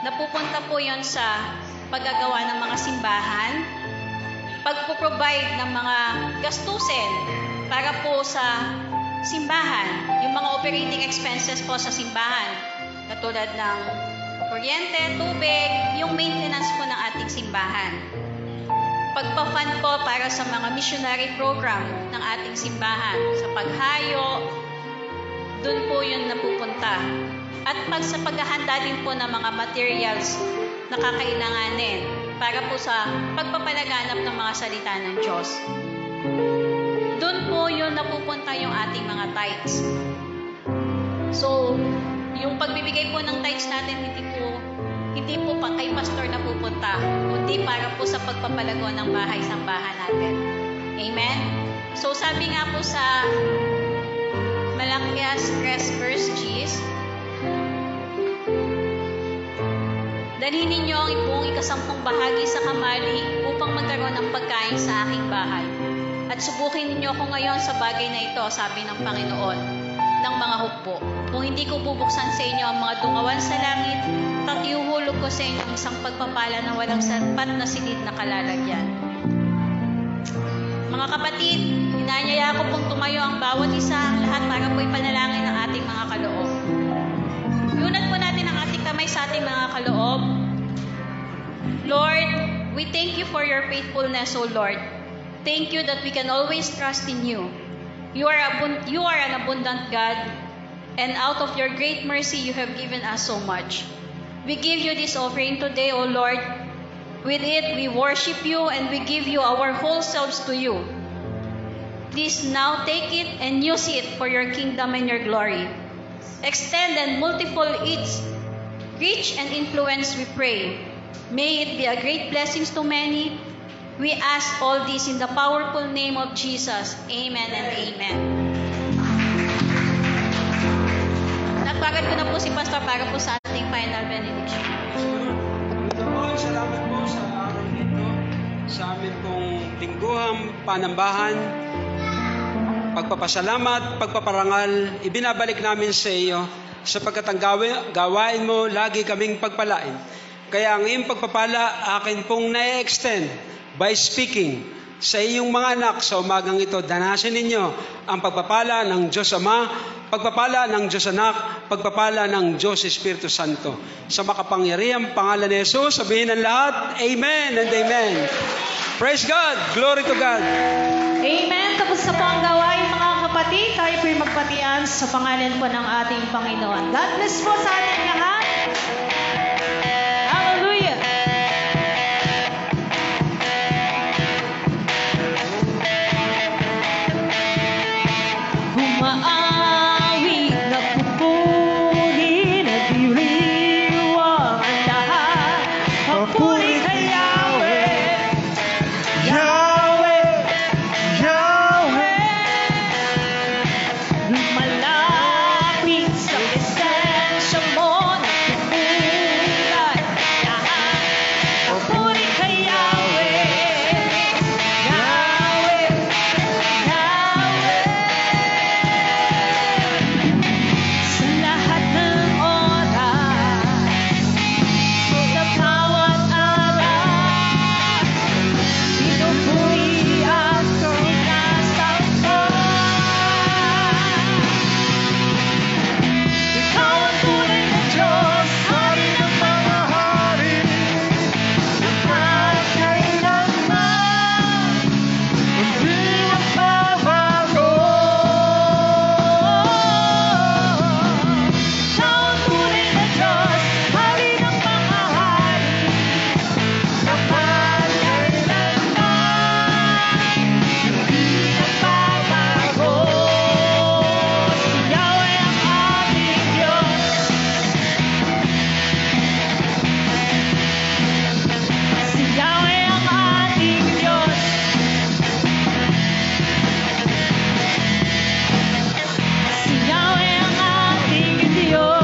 Napupunta po yun sa paggagawa ng mga simbahan, pagpo-provide ng mga gastusin para po sa simbahan, yung mga operating expenses po sa simbahan, katulad ng kuryente, tubig, yung maintenance po ng ating simbahan. Pagpa-fund po para sa mga missionary program ng ating simbahan, sa paghayo, dun po yun napupunta. At sa paghahanda din po ng mga materials na kakailanganin para po sa pagpapalaganap ng mga salita ng Diyos. Dun po yun napupunta yung ating mga tithes. So, yung pagbibigay po ng tithes natin, hindi po pa kay pastor na pupunta, kundi para po sa pagpapalago ng bahay-sambahan natin. Amen? So, sabi nga po sa Malakias 3 verse G, dalhin ninyo ang buong ikasampung bahagi sa kamali upang magkaroon ng pagkain sa aking bahay. At subukin ninyo ako ngayon sa bagay na ito, sabi ng Panginoon, ng mga hukbo. Kung hindi ko bubuksan sa inyo ang mga dungawan sa langit, at ihuhulog ko sa inyo ang isang pagpapala na walang sapat na silid na kalalagyan. Mga kapatid, inanyaya ko pong tumayo ang bawat isa, lahat para po ipanalangin ang ating mga kaloob. Iunat po natin ang ating kamay sa ating mga kaloob. Lord, we thank you for your faithfulness, O Lord. Thank you that we can always trust in you. You are an abundant God, and out of your great mercy, you have given us so much. We give you this offering today, O Lord. With it, we worship you and we give you our whole selves to you. Please now take it and use it for your kingdom and your glory. extend and multiple its reach and influence, we pray. May it be a great blessing to many. We ask all this in the powerful name of Jesus. Amen and amen. Nagpagad ko na po si Pastor para po sa ating final benediction. Panginoon, salamat po sa araw nito, sa amin pong lingguhang panambahan. Pagpapasalamat, pagpaparangal, ibinabalik namin sa iyo sapagkat ang gawain mo lagi kaming pagpalain. Kaya ang iyong pagpapala akin pong na-extend by speaking sa iyong mga anak sa umagang ito. Danasin ninyo ang pagpapala ng Diyos Ama, pagpapala ng Diyos Anak, pagpapala ng Diyos Espiritu Santo. Sa makapangyarihang pangalan ni Jesus, sabihin ng lahat, Amen and Amen. Praise God! Glory to God! Amen. Tapos na po ang gawain, mga kapatid. Tayo po'y magpatian sa pangalan po ng ating Panginoon. God bless po sa ating lahat. Hallelujah. Humaawi na pupuri na diriwang ang lahat. Papuri kay Yahweh. Yahweh, Yahweh, Lumalapit sa presensya mo, nagpupulay lahat. Papuri kay Yahweh, Yahweh, Yahweh. Sa lahat ng oras, sa bawat araw, pinupuri at sinasamba. Ikaw ang tunay na Diyos, Hari ng mga hari, lahat kailanman, hindi nagbabago. Ikaw ang tunay na Diyos, Hari ng mga hari, lahat kailanman, hindi nagbabago. Si Yahweh ang ating Diyos. Si Yahweh ang ating Diyos. Si Yahweh ang ating Diyos.